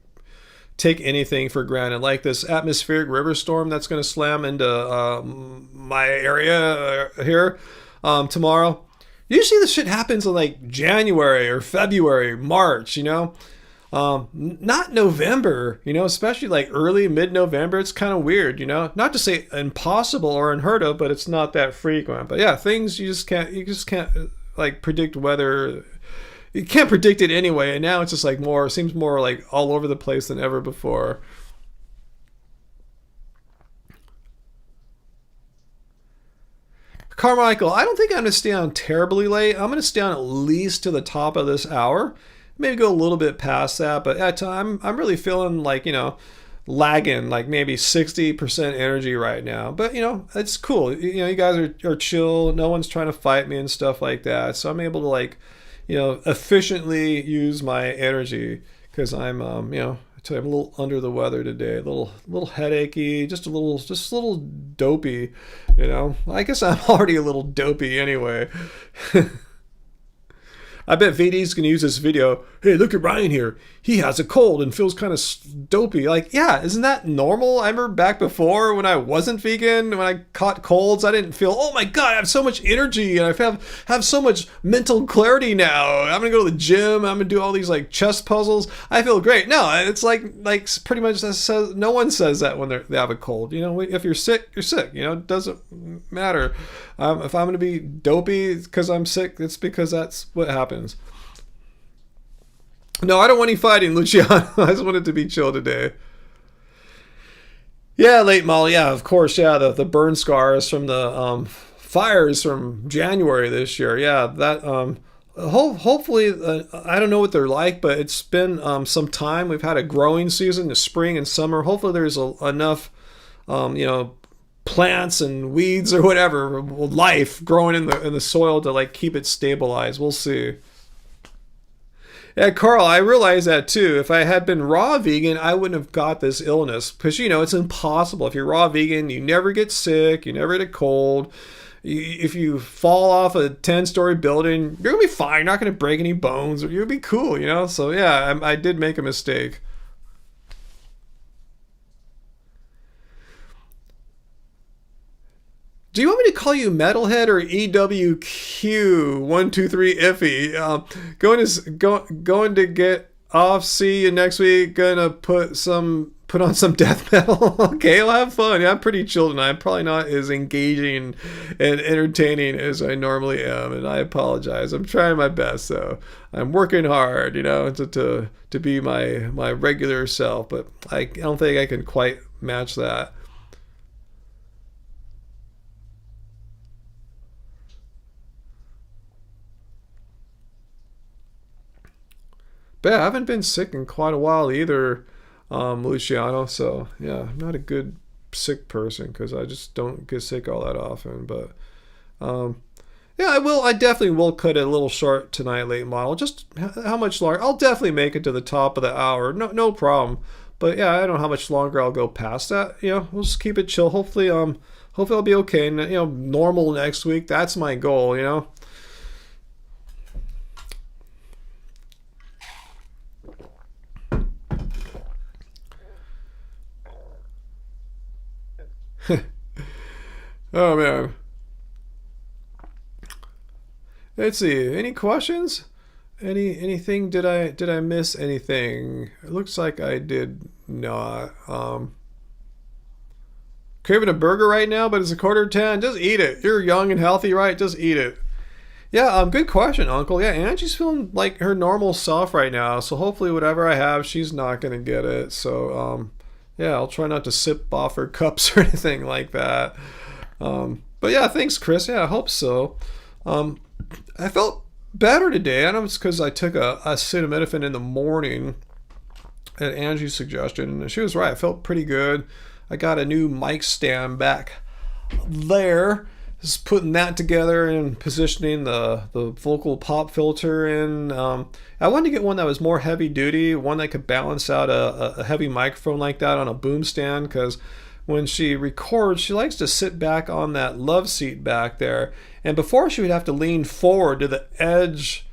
take anything for granted. Like this atmospheric river storm that's going to slam into my area here tomorrow. Usually this shit happens in like January or February, March, you know. Not November, you know, especially like early, mid-November. It's kind of weird, you know, not to say impossible or unheard of, but it's not that frequent. But yeah, things you just can't like predict weather. You can't predict it anyway. And now it's just like seems more like all over the place than ever before. Carmichael, I don't think I'm going to stay on terribly late. I'm going to stay on at least to the top of this hour. Maybe go a little bit past that, but at time I'm really feeling like, you know, lagging like maybe 60% energy right now. But you know, it's cool. You know, you guys are chill. No one's trying to fight me and stuff like that. So I'm able to like, you know, efficiently use my energy because I'm you know, I tell you, I'm a little under the weather today, a little headachy, just a little dopey, you know. I guess I'm already a little dopey anyway. I bet VD's going to use this video. Hey, look at Ryan here. He has a cold and feels kind of dopey. Like, yeah, isn't that normal? I remember back before when I wasn't vegan, when I caught colds, I didn't feel, oh my God, I have so much energy and I have so much mental clarity now. I'm going to go to the gym. I'm going to do all these like chest puzzles. I feel great. No, it's like pretty much no one says that when they have a cold. You know, if you're sick, you're sick. You know, it doesn't matter. If I'm going to be dopey because I'm sick, it's because that's what happens. No, I don't want any fighting, Luciano. I just want it to be chill today. Yeah, late Molly. Yeah, of course. Yeah, the burn scars from the fires from January this year. Yeah, that hopefully I don't know what they're like, but it's been some time. We've had a growing season, the spring and summer. Hopefully there's enough you know, plants and weeds or whatever, life growing in the soil to like keep it stabilized. We'll see. Yeah, Carl, I realize that too. If I had been raw vegan, I wouldn't have got this illness because, you know, it's impossible. If you're raw vegan, you never get sick, you never get a cold. If you fall off a 10-story building, you're going to be fine. You're not going to break any bones. You'll be cool, you know? So yeah, I did make a mistake. Do you want me to call you Metalhead or EWQ123 iffy? Going to get off. See you next week. Gonna put on some death metal. Okay, I'll have fun. Yeah, I'm pretty chill tonight. I'm probably not as engaging and entertaining as I normally am, and I apologize. I'm trying my best, though. I'm working hard, you know, to be my regular self, but I don't think I can quite match that. But yeah, I haven't been sick in quite a while either, Luciano. So yeah, I'm not a good sick person because I just don't get sick all that often. But yeah, I definitely will cut it a little short tonight, late model. Just how much longer? I'll definitely make it to the top of the hour. No problem. But yeah, I don't know how much longer I'll go past that. You know, we'll just keep it chill. Hopefully I'll be okay. And, you know, normal next week. That's my goal. You know. Oh man. Let's see. Any questions? Anything? Did I miss anything? It looks like I did not. Craving a burger right now, but it's 9:45. Just eat it. You're young and healthy, right? Just eat it. Yeah, good question, Uncle. Yeah, Angie's feeling like her normal self right now, so hopefully whatever I have, she's not gonna get it. So yeah, I'll try not to sip off her cups or anything like that. But yeah, thanks, Chris. Yeah, I hope so. I felt better today. I know it's because I took a acetaminophen in the morning at Angie's suggestion, and she was right. I felt pretty good. I got a new mic stand back there. Just putting that together and positioning the vocal pop filter in. I wanted to get one that was more heavy duty, one that could balance out a heavy microphone like that on a boom stand, because when she records, she likes to sit back on that love seat back there. And before, she would have to lean forward to the edge.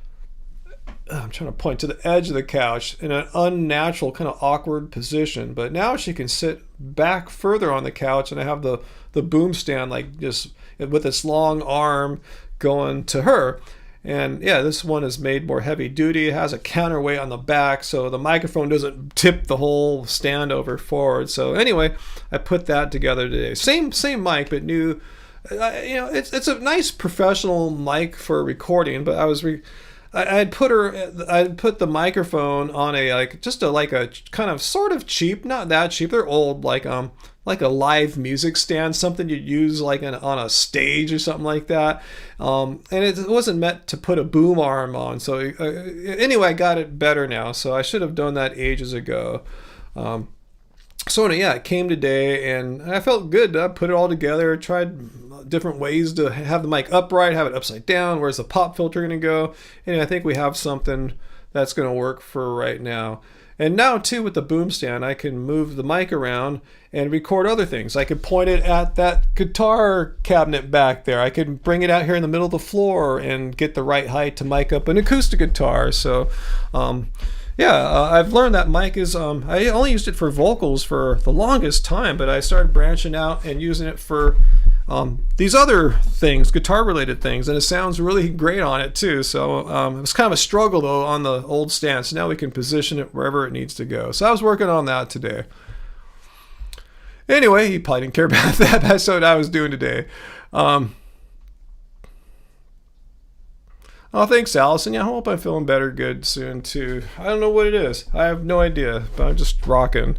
I'm trying to point to the edge of the couch in an unnatural, kind of awkward position. But now she can sit back further on the couch, and I have the boom stand like just with its long arm going to her. And yeah, this one is made more heavy duty. It has a counterweight on the back, so the microphone doesn't tip the whole stand over forward. So anyway, I put that together today. Same mic, but new. It's a nice professional mic for recording. But I'd put the microphone on a kind of sort of cheap, not that cheap. They're old, like a live music stand, something you'd use like on a stage or something like that. And it wasn't meant to put a boom arm on. So anyway, I got it better now. So I should have done that ages ago. So yeah, it came today, and I felt good. I put it all together, tried different ways to have the mic upright, have it upside down. Where's the pop filter going to go? And I think we have something that's going to work for right now. And now, too, with the boom stand, I can move the mic around and record other things. I could point it at that guitar cabinet back there. I could bring it out here in the middle of the floor and get the right height to mic up an acoustic guitar. So, I've learned that mic is, I only used it for vocals for the longest time, but I started branching out and using it for these other things, guitar-related things, and it sounds really great on it too. So it was kind of a struggle though on the old stand. So now we can position it wherever it needs to go. So I was working on that today. Anyway, you probably didn't care about that. That's what I was doing today. Oh, thanks, Allison. Yeah, I hope I'm feeling better good soon too. I don't know what it is. I have no idea, but I'm just rocking.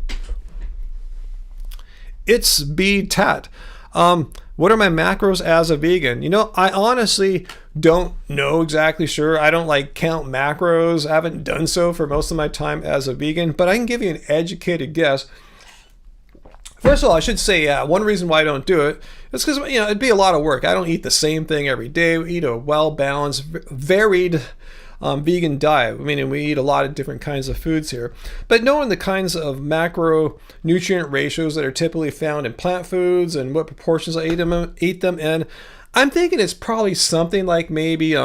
It's B-Tat. What are my macros as a vegan? I honestly don't know exactly sure. I don't count macros. I haven't done so for most of my time as a vegan, but I can give you an educated guess. First of all, I should say, one reason why I don't do it is because, it'd be a lot of work. I don't eat the same thing every day. We eat a well-balanced, varied vegan diet. We eat a lot of different kinds of foods here. But knowing the kinds of macronutrient ratios that are typically found in plant foods and what proportions I eat them in, I'm thinking it's probably something like maybe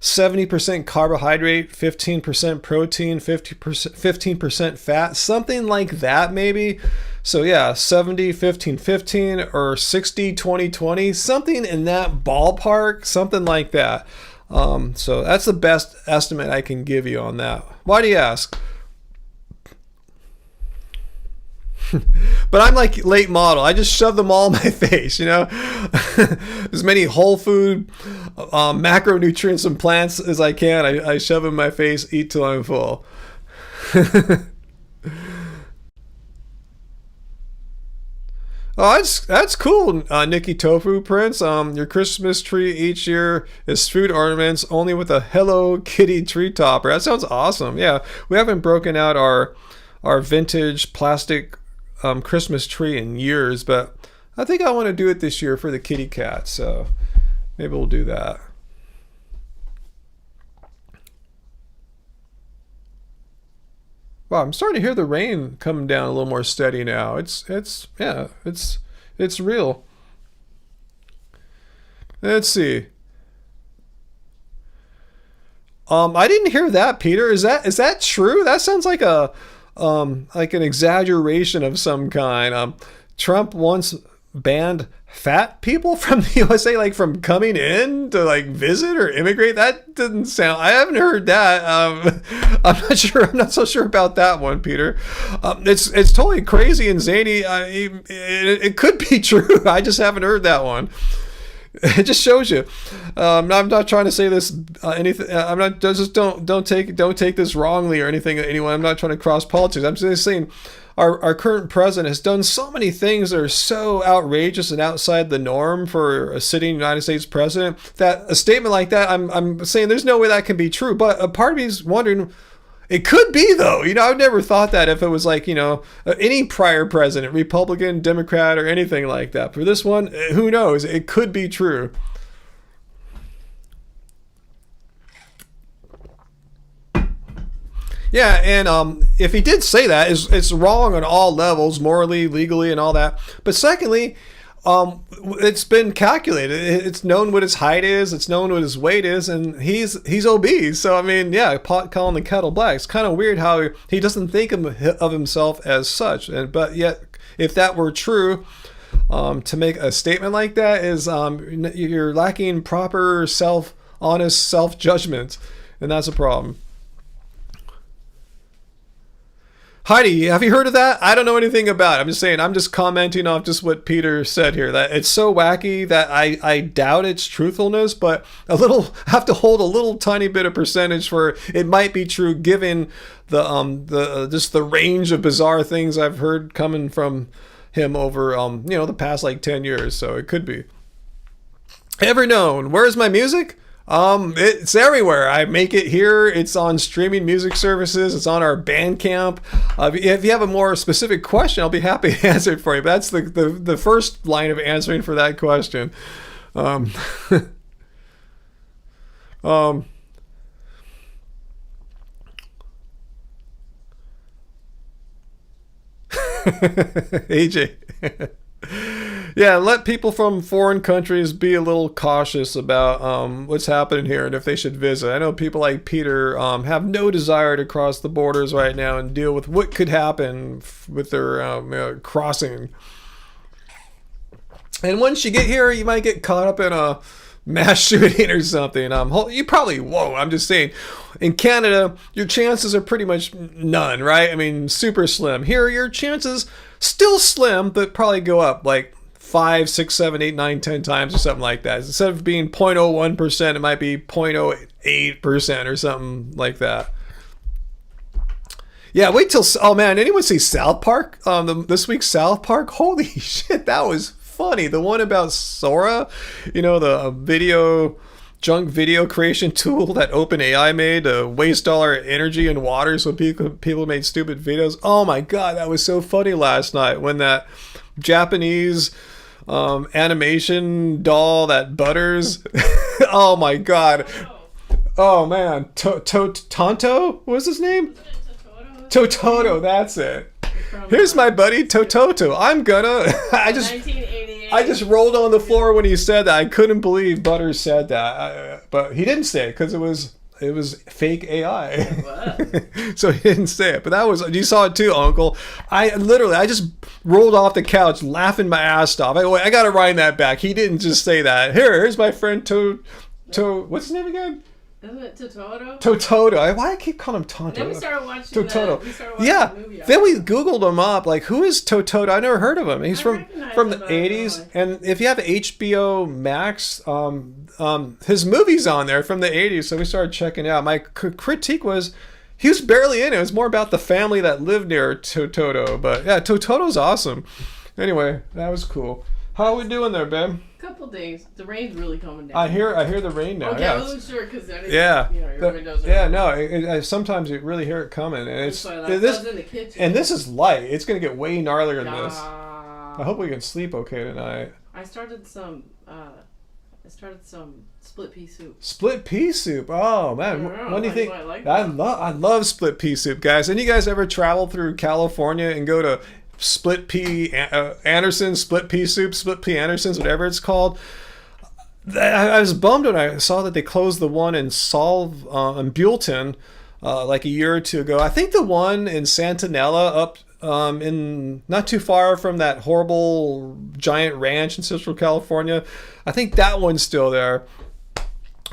70% carbohydrate, 15% protein, 15% fat, something like that maybe. So yeah, 70, 15, 15, or 60, 20, 20, something in that ballpark, something like that. So that's the best estimate I can give you on that. Why do you ask? But I'm like late model. I just shove them all in my face, as many whole food, macronutrients and plants as I can. I shove in my face, eat till I'm full. Oh, that's cool, Nikki Tofu Prince. Your Christmas tree each year is food ornaments, only with a Hello Kitty tree topper. That sounds awesome. Yeah, we haven't broken out our vintage plastic Christmas tree in years, but I think I want to do it this year for the kitty cat. So maybe we'll do that. Wow, I'm starting to hear the rain coming down a little more steady now. It's real. Let's see. I didn't hear that, Peter. Is that true? That sounds like like an exaggeration of some kind. Trump once banned fat people from the USA, from coming in to visit or immigrate. That doesn't sound. I haven't heard that. I'm not sure. I'm not so sure about that one, Peter. It's totally crazy and zany. It could be true. I just haven't heard that one. It just shows you. I'm not trying to say this anything. I'm not just don't take this wrongly or anything. Anyone. I'm not trying to cross politics. I'm just saying our current president has done so many things that are so outrageous and outside the norm for a sitting United States president that a statement like that, I'm saying there's no way that can be true. But a part of me is wondering. It could be, though. I've never thought that if it was any prior president, Republican, Democrat, or anything like that. For this one, who knows? It could be true. Yeah, and if he did say that, it's wrong on all levels, morally, legally, and all that. But secondly, it's been calculated. It's known what his height is. It's known what his weight is, and he's obese. So I mean, yeah, pot calling the kettle black. It's kind of weird how he doesn't think of himself as such. But yet, if that were true, to make a statement like that is you're lacking proper honest self judgment, and that's a problem. Heidi, have you heard of that? I don't know anything about it. I'm just saying, I'm just commenting off just what Peter said here, that it's so wacky that I doubt its truthfulness, but have to hold a little tiny bit of percentage for it might be true given the just the range of bizarre things I've heard coming from him over the past like 10 years. So it could be. Ever known? Where's my music? It's everywhere. I make it here. It's on streaming music services. It's on our Bandcamp. If you have a more specific question, I'll be happy to answer it for you. But that's the first line of answering for that question. AJ. Yeah, let people from foreign countries be a little cautious about what's happening here and if they should visit. I know people like Peter have no desire to cross the borders right now and deal with what could happen with their crossing. And once you get here, you might get caught up in a mass shooting or something. You probably won't. I'm just saying, in Canada, your chances are pretty much none, right? I mean, super slim. Here, your chances still slim, but probably go up like 5, 6, 7, 8, 9, 10 times or something like that. Instead of being 0.01%, it might be 0.08% or something like that. Yeah, wait till... Oh, man, anyone see South Park? This week's South Park? Holy shit, that was funny. The one about Sora, the junk video creation tool that OpenAI made to waste all our energy and water so people made stupid videos. Oh, my God, that was so funny last night when that Japanese... animation doll that butters. Oh my God. Oh man. Tonto? What's his name? Tototo, that's it. Here's my buddy Tototo. I just rolled on the floor when he said that. I couldn't believe Butters said that. But he didn't say it because it was fake AI. So he didn't say it. But you saw it too, Uncle. I just rolled off the couch laughing my ass off. I got to wind that back. He didn't just say that. Here's my friend what's his name again? Isn't it Tototo? Tototo. Why I keep calling him Tonto? Then we started watching Tototo. The movie. Then we Googled him up. Like, who is Tototo? I never heard of him. He's from the 80s. And if you have HBO Max, his movie's on there from the 80s. So we started checking it out. My critique was he was barely in it. It was more about the family that lived near Tototo. But yeah, Tototo's awesome. Anyway, that was cool. How are we doing there, babe? Couple days. The rain's really coming down. I hear the rain now. Okay, yeah, I wasn't sure because your windows are... Yeah, no, sometimes you really hear it coming. And it's in the kitchen. And this is light. It's going to get way gnarlier than this. I hope we can sleep okay tonight. I started some split pea soup. Split pea soup. Oh man, what do you think? Like I love split pea soup, guys. Any guys ever travel through California and go to Split Pea Anderson's, Split Pea Soup, Split Pea Anderson's, whatever it's called? I was bummed when I saw that they closed the one in in Buellton like a year or two ago. I think the one in Santanella up in not too far from that horrible giant ranch in Central California, I think that one's still there.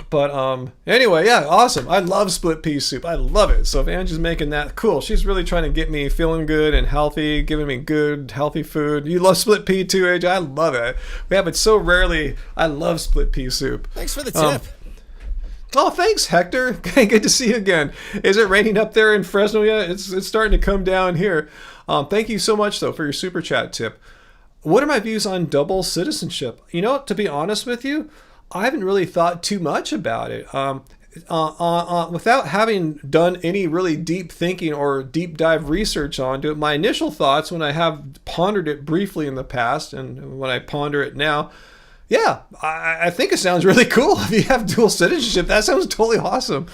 But anyway, yeah, awesome. I love split pea soup. I love it. So if Angie's making that, cool. She's really trying to get me feeling good and healthy, giving me good, healthy food. You love split pea too, AJ? I love it. We have it so rarely. I love split pea soup. Thanks for the tip. Oh, thanks, Hector. Good to see you again. Is it raining up there in Fresno yet? It's starting to come down here. Thank you so much, though, for your super chat tip. What are my views on double citizenship? To be honest with you, I haven't really thought too much about it. Without having done any really deep thinking or deep dive research onto it, my initial thoughts when I have pondered it briefly in the past and when I ponder it now, yeah, I think it sounds really cool. If you have dual citizenship, that sounds totally awesome.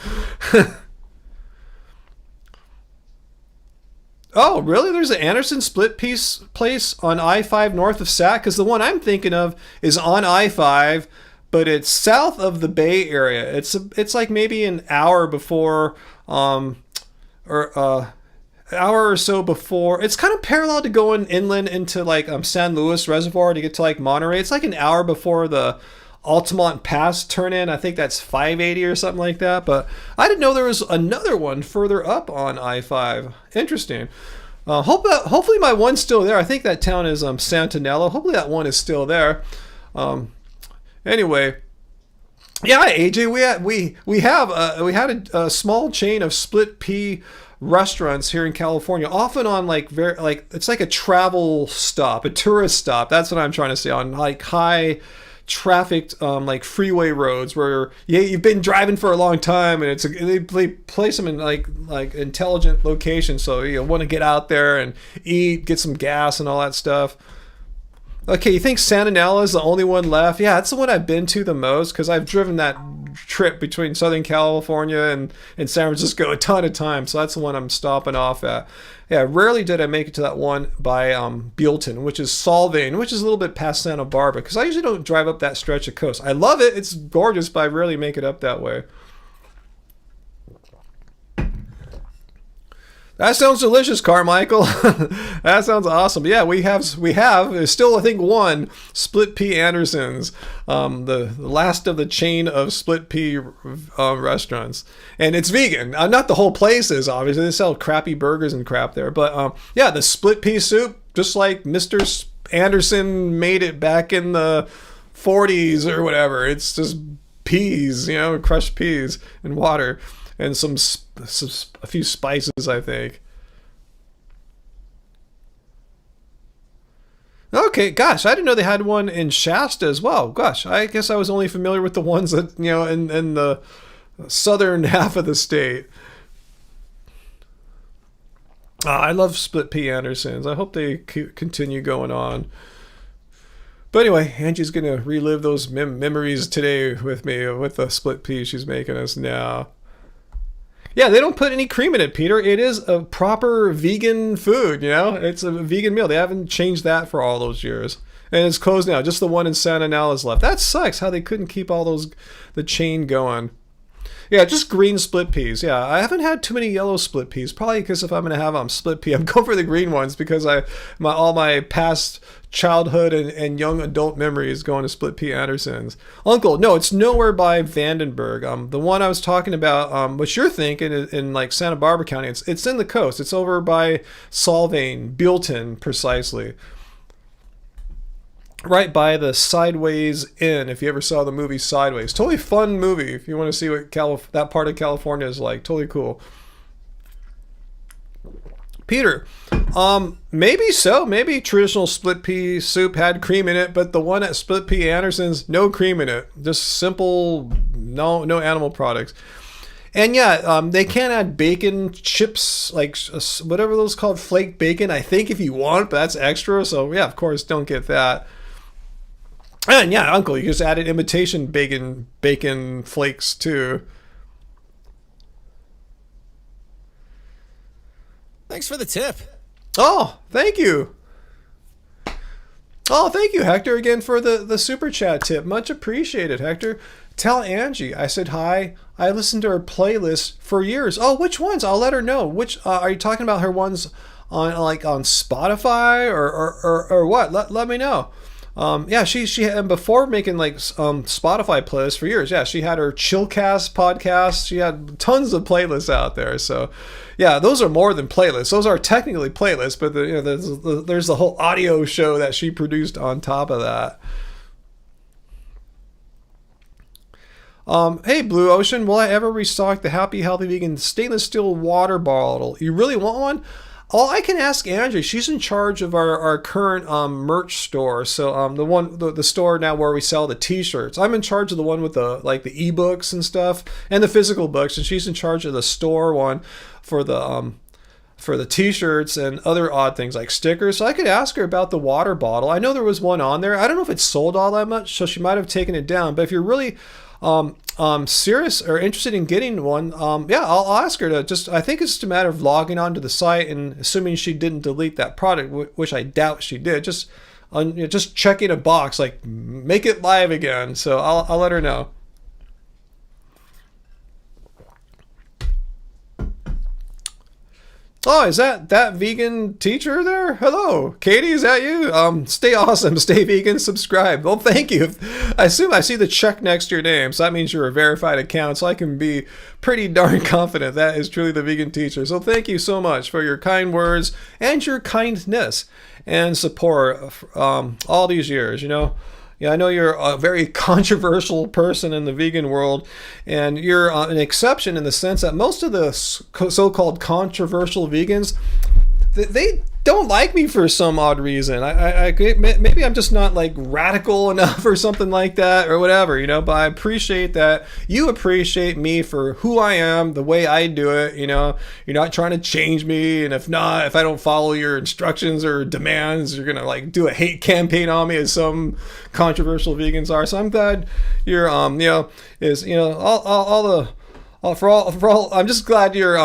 Oh, really? There's an Anderson split piece place on I-5 north of Sac? Because the one I'm thinking of is on I-5, but it's south of the Bay Area. It's like maybe an hour before, hour or so before. It's kind of parallel to going inland into like San Luis Reservoir to get to like Monterey. It's like an hour before the Altamont Pass turn in. I think that's 580 or something like that. But I didn't know there was another one further up on I-5. Interesting. Hopefully my one's still there. I think that town is Santanello. Hopefully that one is still there. Anyway. Yeah, AJ, we had a small chain of split pea restaurants here in California, often on like it's like a travel stop, a tourist stop. That's what I'm trying to say, on like high trafficked like freeway roads where you've been driving for a long time, and they place them in like intelligent locations, so you want to get out there and eat, get some gas and all that stuff. Okay, you think Santanella is the only one left? Yeah, that's the one I've been to the most, because I've driven that trip between Southern California and San Francisco a ton of times, so that's the one I'm stopping off at. Yeah, rarely did I make it to that one by Buellton, which is Solvang, which is a little bit past Santa Barbara, because I usually don't drive up that stretch of coast. I love it, it's gorgeous, but I rarely make it up that way. That sounds delicious, Carmichael. That sounds awesome. Yeah, we have there's still I think one split pea Anderson's, the last of the chain of split pea restaurants, and it's vegan. Not the whole place is, obviously. They sell crappy burgers and crap there, but yeah, the split pea soup, just like Mr. Anderson made it back in the 40s or whatever. It's just peas, crushed peas and water. And a few spices, I think. Okay, gosh, I didn't know they had one in Shasta as well. Gosh, I guess I was only familiar with the ones that, in the southern half of the state. I love split pea Andersons. I hope they continue going on. But anyway, Angie's going to relive those memories today with me, with the split pea she's making us now. Yeah, they don't put any cream in it, Peter. It is a proper vegan food, It's a vegan meal. They haven't changed that for all those years. And it's closed now. Just the one in Santa Ana is left. That sucks how they couldn't keep the chain going. Yeah, just green split peas. Yeah, I haven't had too many yellow split peas. Probably because if I'm going to have split pea, I'm going for the green ones, because all my past childhood and young adult memories going to split pea Andersons. Uncle, no, it's nowhere by Vandenberg. The one I was talking about, what you're thinking in like Santa Barbara County, it's in the coast. It's over by Solvang, Buellton, precisely. Right by the Sideways Inn, if you ever saw the movie Sideways. Totally fun movie if you want to see what that part of California is like. Totally cool. Peter, maybe so. Maybe traditional split pea soup had cream in it, but the one at Split Pea Anderson's, no cream in it. Just simple, no animal products. And yeah, they can add bacon chips, like whatever those called, flake bacon, I think, if you want, but that's extra. So yeah, of course, don't get that. And yeah, Uncle, you just added imitation bacon flakes too. Thanks for the tip. Oh, thank you. Oh, thank you, Hector, again for the super chat tip. Much appreciated, Hector. Tell Angie I said hi. I listened to her playlist for years. Oh, which ones? I'll let her know. Which are you talking about? Her ones on Spotify or what? Let me know. Yeah, she had, before making Spotify playlists for years. Yeah, she had her Chillcast podcast. She had tons of playlists out there. So, yeah, those are more than playlists. Those are technically playlists, but there's the whole audio show that she produced on top of that. Hey, Blue Ocean, will I ever restock the Happy Healthy Vegan stainless steel water bottle? You really want one? Oh, I can ask Andrea. She's in charge of our current merch store. So the store now where we sell the T-shirts. I'm in charge of the one with the ebooks and stuff and the physical books, and she's in charge of the store one for the T-shirts and other odd things like stickers. So I could ask her about the water bottle. I know there was one on there. I don't know if it's sold all that much, so she might have taken it down. But if you're really serious or interested in getting one, yeah, I'll ask her to just, I think it's just a matter of logging onto the site and assuming she didn't delete that product, which I doubt she did, just checking a box, like make it live again. So I'll let her know. Oh, is that vegan teacher there? Hello, Katie, is that you? Stay awesome, stay vegan, subscribe. Well, thank you. I assume I see the check next to your name, so that means you're a verified account, so I can be pretty darn confident that is truly the vegan teacher. So thank you so much for your kind words and your kindness and support all these years, you know. Yeah, I know you're a very controversial person in the vegan world, and you're an exception in the sense that most of the so-called controversial vegans, they don't like me for some odd reason. Maybe I'm just not like radical enough or something like that or whatever, you know, but I appreciate that you appreciate me for who I am, the way I do it, you know. You're not trying to change me, and if I don't follow your instructions or demands, you're gonna like do a hate campaign on me as some controversial vegans are. So I'm glad you're I'm just glad you're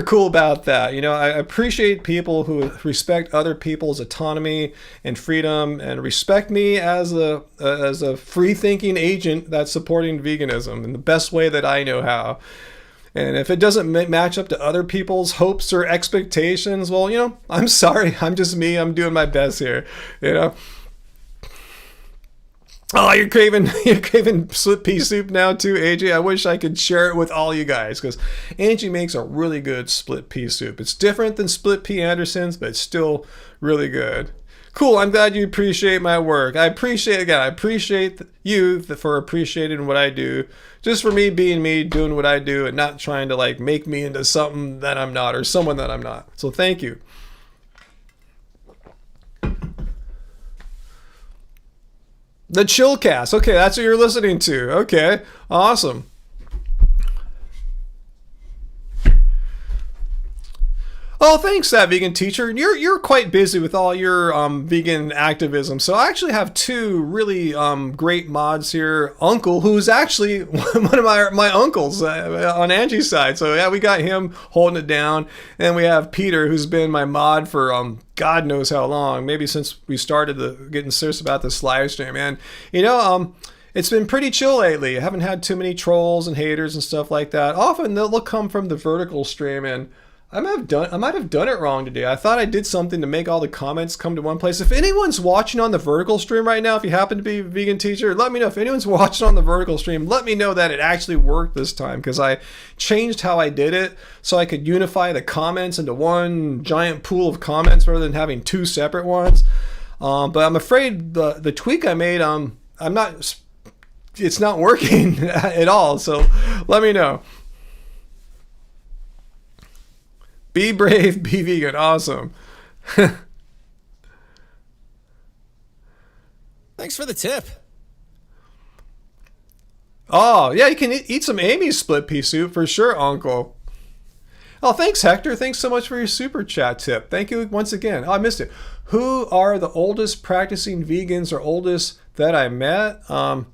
cool about that. You know, I appreciate people who respect other people's autonomy and freedom and respect me as a free thinking agent that's supporting veganism in the best way that I know how. And if it doesn't match up to other people's hopes or expectations, well, you know, I'm sorry. I'm just me. I'm doing my best here, you know. Oh, you're craving split pea soup now too, AJ. I wish I could share it with all you guys, because Angie makes a really good split pea soup. It's different than split pea Anderson's, but it's still really good. Cool. I'm glad you appreciate my work. I appreciate you for appreciating what I do. Just for me being me, doing what I do, and not trying to like make me into something that I'm not or someone that I'm not. So thank you. The Chillcast. Okay, that's what you're listening to. Okay, awesome. Oh, thanks, that vegan teacher. You're quite busy with all your vegan activism. So I actually have two really great mods here. Uncle, who's actually one of my uncles on Angie's side. So yeah, we got him holding it down. And we have Peter, who's been my mod for God knows how long. Maybe since we started getting serious about this live stream. And you know, it's been pretty chill lately. I haven't had too many trolls and haters and stuff like that. Often they'll come from the vertical stream, and I might have done it wrong today. I thought I did something to make all the comments come to one place. If anyone's watching on the vertical stream right now, if you happen to be a vegan teacher, let me know. If anyone's watching on the vertical stream, let me know that it actually worked this time, because I changed how I did it so I could unify the comments into one giant pool of comments rather than having two separate ones. But I'm afraid the tweak I made, it's not working at all. So let me know. Be brave, be vegan. Awesome. Thanks for the tip. Oh, yeah, you can eat some Amy's split pea soup for sure, Uncle. Oh, thanks, Hector. Thanks so much for your super chat tip. Thank you once again. Oh, I missed it. Who are the oldest practicing vegans or oldest that I met? Wow,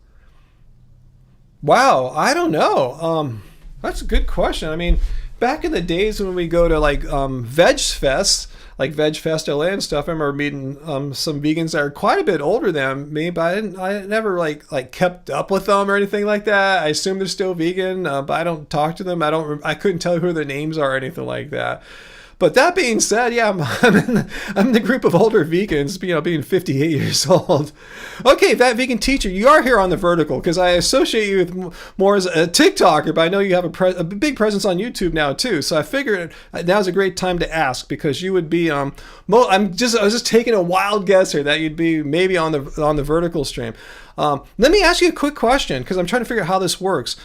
I don't know. That's a good question. I mean, back in the days when we go to like Veg Fest, like Veg Fest LA and stuff, I remember meeting some vegans that are quite a bit older than me, but I never like kept up with them or anything like that. I assume they're still vegan, but I don't talk to them. I couldn't tell who their names are or anything like that. But that being said, yeah, I'm in the group of older vegans, you know, being 58 years old. Okay, that vegan teacher, you are here on the vertical, because I associate you with more as a TikToker, but I know you have a big presence on YouTube now too. So I figured now's a great time to ask, because you would be I was just taking a wild guess here that you'd be maybe on the vertical stream. Let me ask you a quick question, because I'm trying to figure out how this works.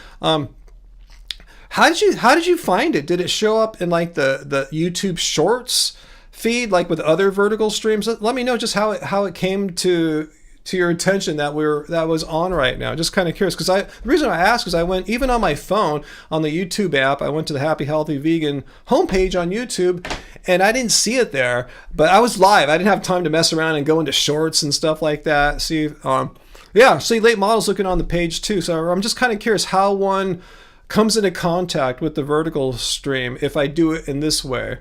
How did you find it? Did it show up in like the YouTube Shorts feed, like with other vertical streams? Let me know just how it came to your attention that was on right now. Just kind of curious, because the reason I asked is I went even on my phone on the YouTube app. I went to the Happy Healthy Vegan homepage on YouTube, and I didn't see it there. But I was live. I didn't have time to mess around and go into Shorts and stuff like that. See. Yeah, see, late models looking on the page too. So I'm just kind of curious how one comes into contact with the vertical stream if I do it in this way.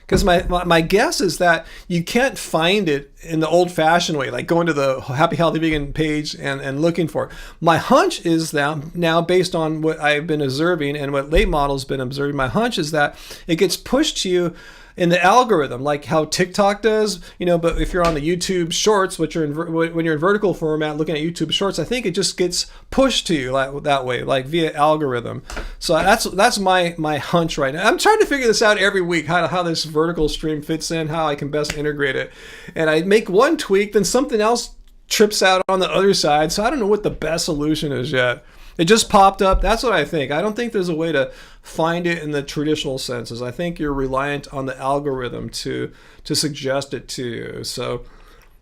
Because my guess is that you can't find it in the old-fashioned way, like going to the Happy Healthy Vegan page and looking for it. My hunch is that now, based on what I've been observing and what late model's been observing, my hunch is that it gets pushed to you in the algorithm, like how TikTok does, you know. But if you're on the YouTube Shorts, which are when you're in vertical format, looking at YouTube Shorts, I think it just gets pushed to you that way, like via algorithm. So that's my hunch right now. I'm trying to figure this out every week, how this vertical stream fits in, how I can best integrate it. And I make one tweak, then something else trips out on the other side. So I don't know what the best solution is yet. It just popped up. That's what I think. I don't think there's a way to find it in the traditional senses. I think you're reliant on the algorithm to suggest it to you. So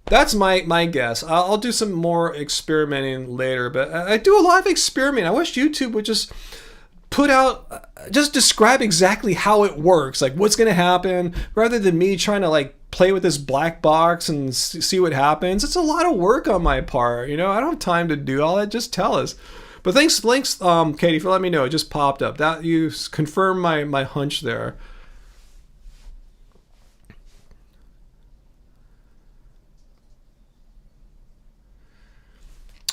that's my guess. I'll do some more experimenting later, but I do a lot of experimenting. I wish YouTube would just put out, just describe exactly how it works, like what's going to happen, rather than me trying to like play with this black box and see what happens. It's a lot of work on my part. You know, I don't have time to do all that. Just tell us. But thanks, Katie, for letting me know. It just popped up. That you confirmed my hunch there.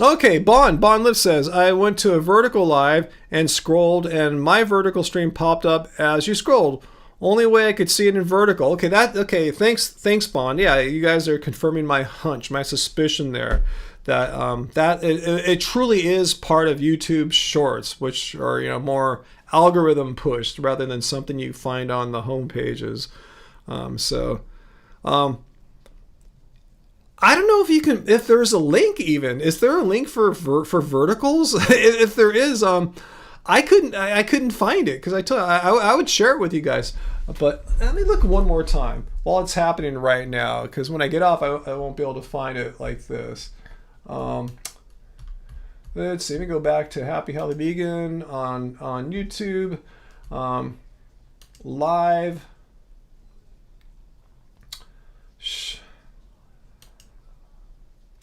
Okay, Bond Live says, I went to a vertical live and scrolled, and my vertical stream popped up as you scrolled. Only way I could see it in vertical. Okay, thanks, Bond. Yeah, you guys are confirming my hunch, my suspicion there. That it truly is part of YouTube Shorts, which are, you know, more algorithm pushed rather than something you find on the home pages. I don't know if there's a link even. Is there a link for verticals? If there is, I couldn't find it, because I would share it with you guys. But let me look one more time while it's happening right now, because when I get off, I won't be able to find it like this. Let's see. Let me go back to Happy Healthy Vegan on YouTube, live.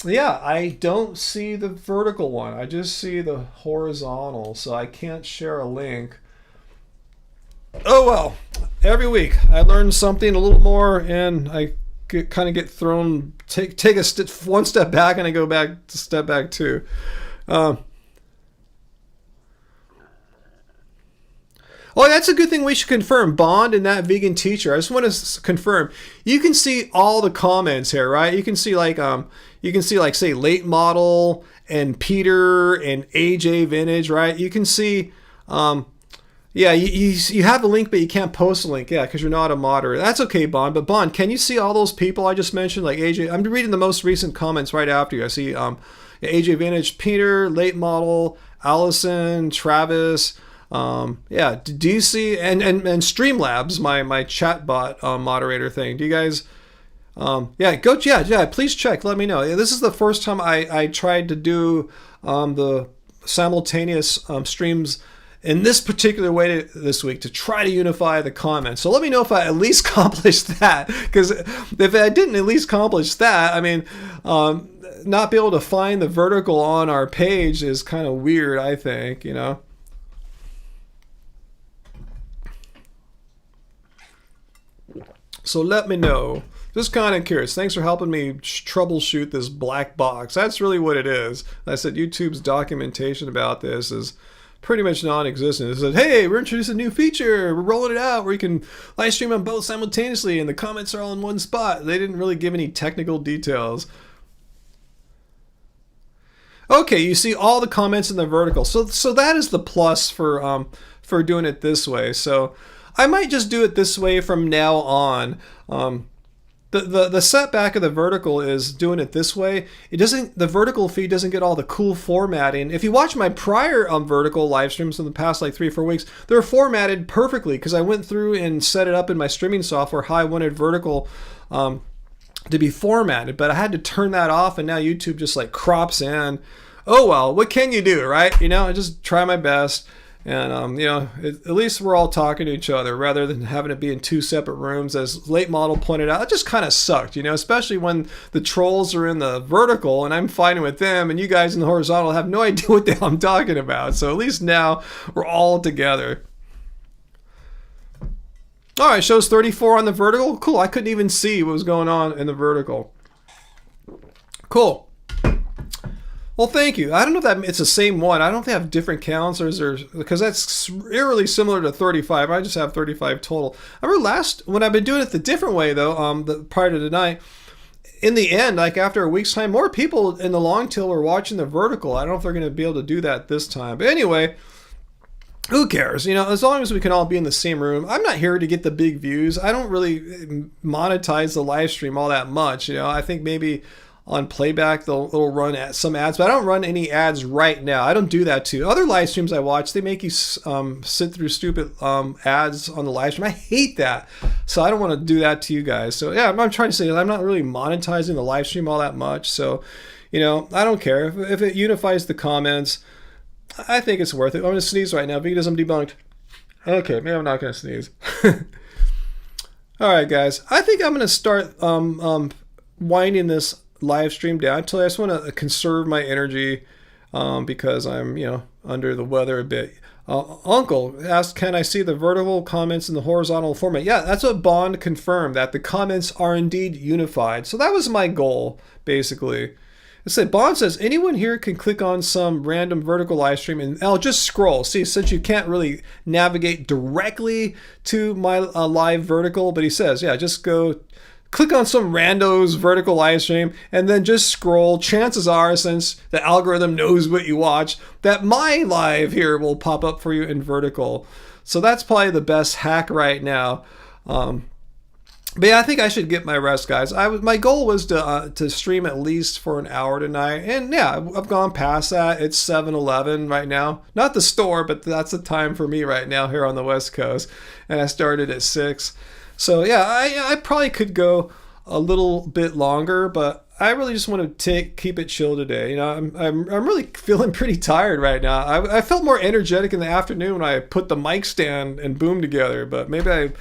Yeah, I don't see the vertical one. I just see the horizontal, so I can't share a link. Oh well, every week I learn something a little more, and I kind of get thrown, take one step back, and I go back to step back too. Oh, that's a good thing we should confirm. Bond and that vegan teacher. I just want to confirm. You can see all the comments here, right? You can see say late model and Peter and AJ Vintage, right? You can see, yeah, you have a link, but you can't post a link, yeah, because you're not a moderator. That's okay, Bond. But Bond, can you see all those people I just mentioned, like AJ? I'm reading the most recent comments right after you. I see AJ Vintage, Peter, late model, Allison, Travis. Yeah, do you see, and Streamlabs, my chatbot moderator thing? Do you guys? Yeah, please check. Let me know. This is the first time I tried to do the simultaneous streams in this particular way this week, to try to unify the comments. So let me know if I at least accomplished that, because if I didn't at least accomplish that, I mean, not be able to find the vertical on our page is kind of weird, I think, you know. So let me know. Just kind of curious. Thanks for helping me troubleshoot this black box. That's really what it is. I said YouTube's documentation about this is pretty much non-existent. It said, hey, we're introducing a new feature. We're rolling it out where you can live stream on both simultaneously, and the comments are all in one spot. They didn't really give any technical details. Okay, you see all the comments in the vertical. So that is the plus for doing it this way. So I might just do it this way from now on. The setback of the vertical is doing it this way. The vertical feed doesn't get all the cool formatting. If you watch my prior vertical live streams in the past like 3 or 4 weeks, they're formatted perfectly because I went through and set it up in my streaming software how I wanted vertical to be formatted, but I had to turn that off, and now YouTube just like crops in. Oh well, what can you do, right? You know, I just try my best. And, at least we're all talking to each other rather than having it be in two separate rooms. As Late Model pointed out, it just kind of sucked, especially when the trolls are in the vertical and I'm fighting with them and you guys in the horizontal have no idea what the hell I'm talking about. So at least now we're all together. All right, shows 34 on the vertical. Cool, I couldn't even see what was going on in the vertical. Cool. Well, thank you. I don't know if that it's the same one. I don't know if they have different counts or because that's eerily similar to 35. I just have 35 total. I remember when I've been doing it the different way though, prior to tonight, in the end, like after a week's time, more people in the long tail were watching the vertical. I don't know if they're going to be able to do that this time. But anyway, who cares? As long as we can all be in the same room. I'm not here to get the big views. I don't really monetize the live stream all that much. I think maybe on playback they'll run some ads, but I don't run any ads right now. I don't do that too. Other live streams I watch, they make you sit through stupid ads on the live stream. I hate that, so I don't want to do that to you guys. So yeah, I'm trying to say I'm not really monetizing the live stream all that much. So I don't care if it unifies the comments. I think it's worth it. I'm gonna sneeze right now. Veganism debunked. Okay, maybe I'm not gonna sneeze. All right, guys. I think I'm gonna start winding this live stream down until I just want to conserve my energy because I'm under the weather a bit. Uncle asked, can I see the vertical comments in the horizontal format? Yeah, that's what Bond confirmed, that the comments are indeed unified. So that was my goal, basically. Bond says, anyone here can click on some random vertical live stream and I'll just scroll. See, since you can't really navigate directly to my live vertical, but he says, yeah, just go click on some rando's vertical live stream and then just scroll. Chances are, since the algorithm knows what you watch, that my live here will pop up for you in vertical. So that's probably the best hack right now. But yeah, I think I should get my rest, guys. My goal was to stream at least for an hour tonight, and yeah, I've gone past that. It's 7:11 right now. Not the store, but that's the time for me right now here on the West Coast, and I started at 6. So yeah, I probably could go a little bit longer, but I really just want to keep it chill today. I'm really feeling pretty tired right now. I felt more energetic in the afternoon when I put the mic stand and boom together, but maybe I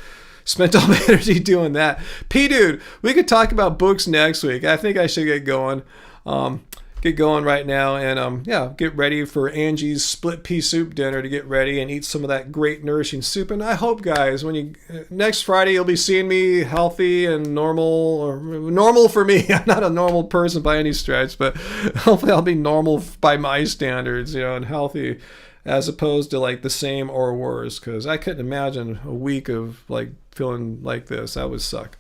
spent all my energy doing that. P-Dude, we could talk about books next week. I think I should get going. Right now and get ready for Angie's split pea soup dinner to get ready and eat some of that great nourishing soup. And I hope, guys, next Friday you'll be seeing me healthy and normal, or normal for me. I'm not a normal person by any stretch, but hopefully I'll be normal by my standards, and healthy, as opposed to like the same or worse, because I couldn't imagine a week of like feeling like this. That would suck.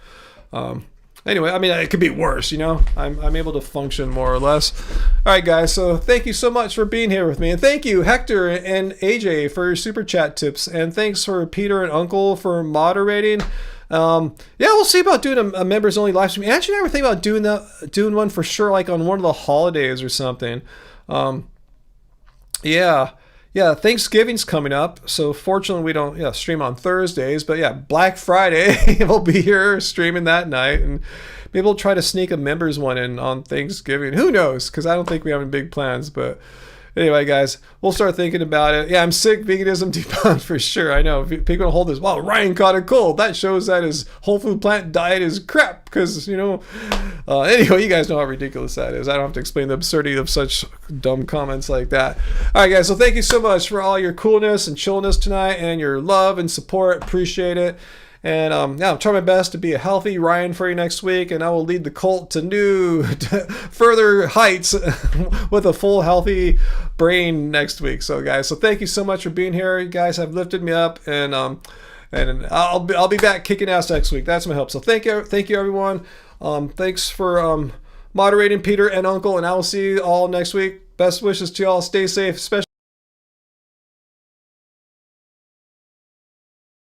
Anyway, I mean, it could be worse, I'm able to function more or less. All right, guys, so thank you so much for being here with me. And thank you, Hector and AJ, for your super chat tips. And thanks for Peter and Uncle for moderating. We'll see about doing a members only live stream. Actually, I never think about doing one for sure, like on one of the holidays or something. Yeah, Thanksgiving's coming up, so fortunately we don't stream on Thursdays, but yeah, Black Friday, we'll be here streaming that night, and maybe we'll try to sneak a members one in on Thanksgiving. Who knows, because I don't think we have any big plans, but anyway, guys, we'll start thinking about it. Yeah, I'm sick, veganism debunked for sure. I know, people hold this, wow, Ryan caught a cold. That shows that his whole food plant diet is crap, because, anyway, you guys know how ridiculous that is. I don't have to explain the absurdity of such dumb comments like that. All right, guys, so thank you so much for all your coolness and chillness tonight and your love and support. Appreciate it. And I'll try my best to be a healthy Ryan for you next week, and I will lead the cult to further heights with a full healthy brain next week. So guys, thank you so much for being here. You guys have lifted me up, and I'll be back kicking ass next week. That's my hope. So thank you everyone. Thanks for moderating, Peter and Uncle, and I will see you all next week. Best wishes to you all. Stay safe, especially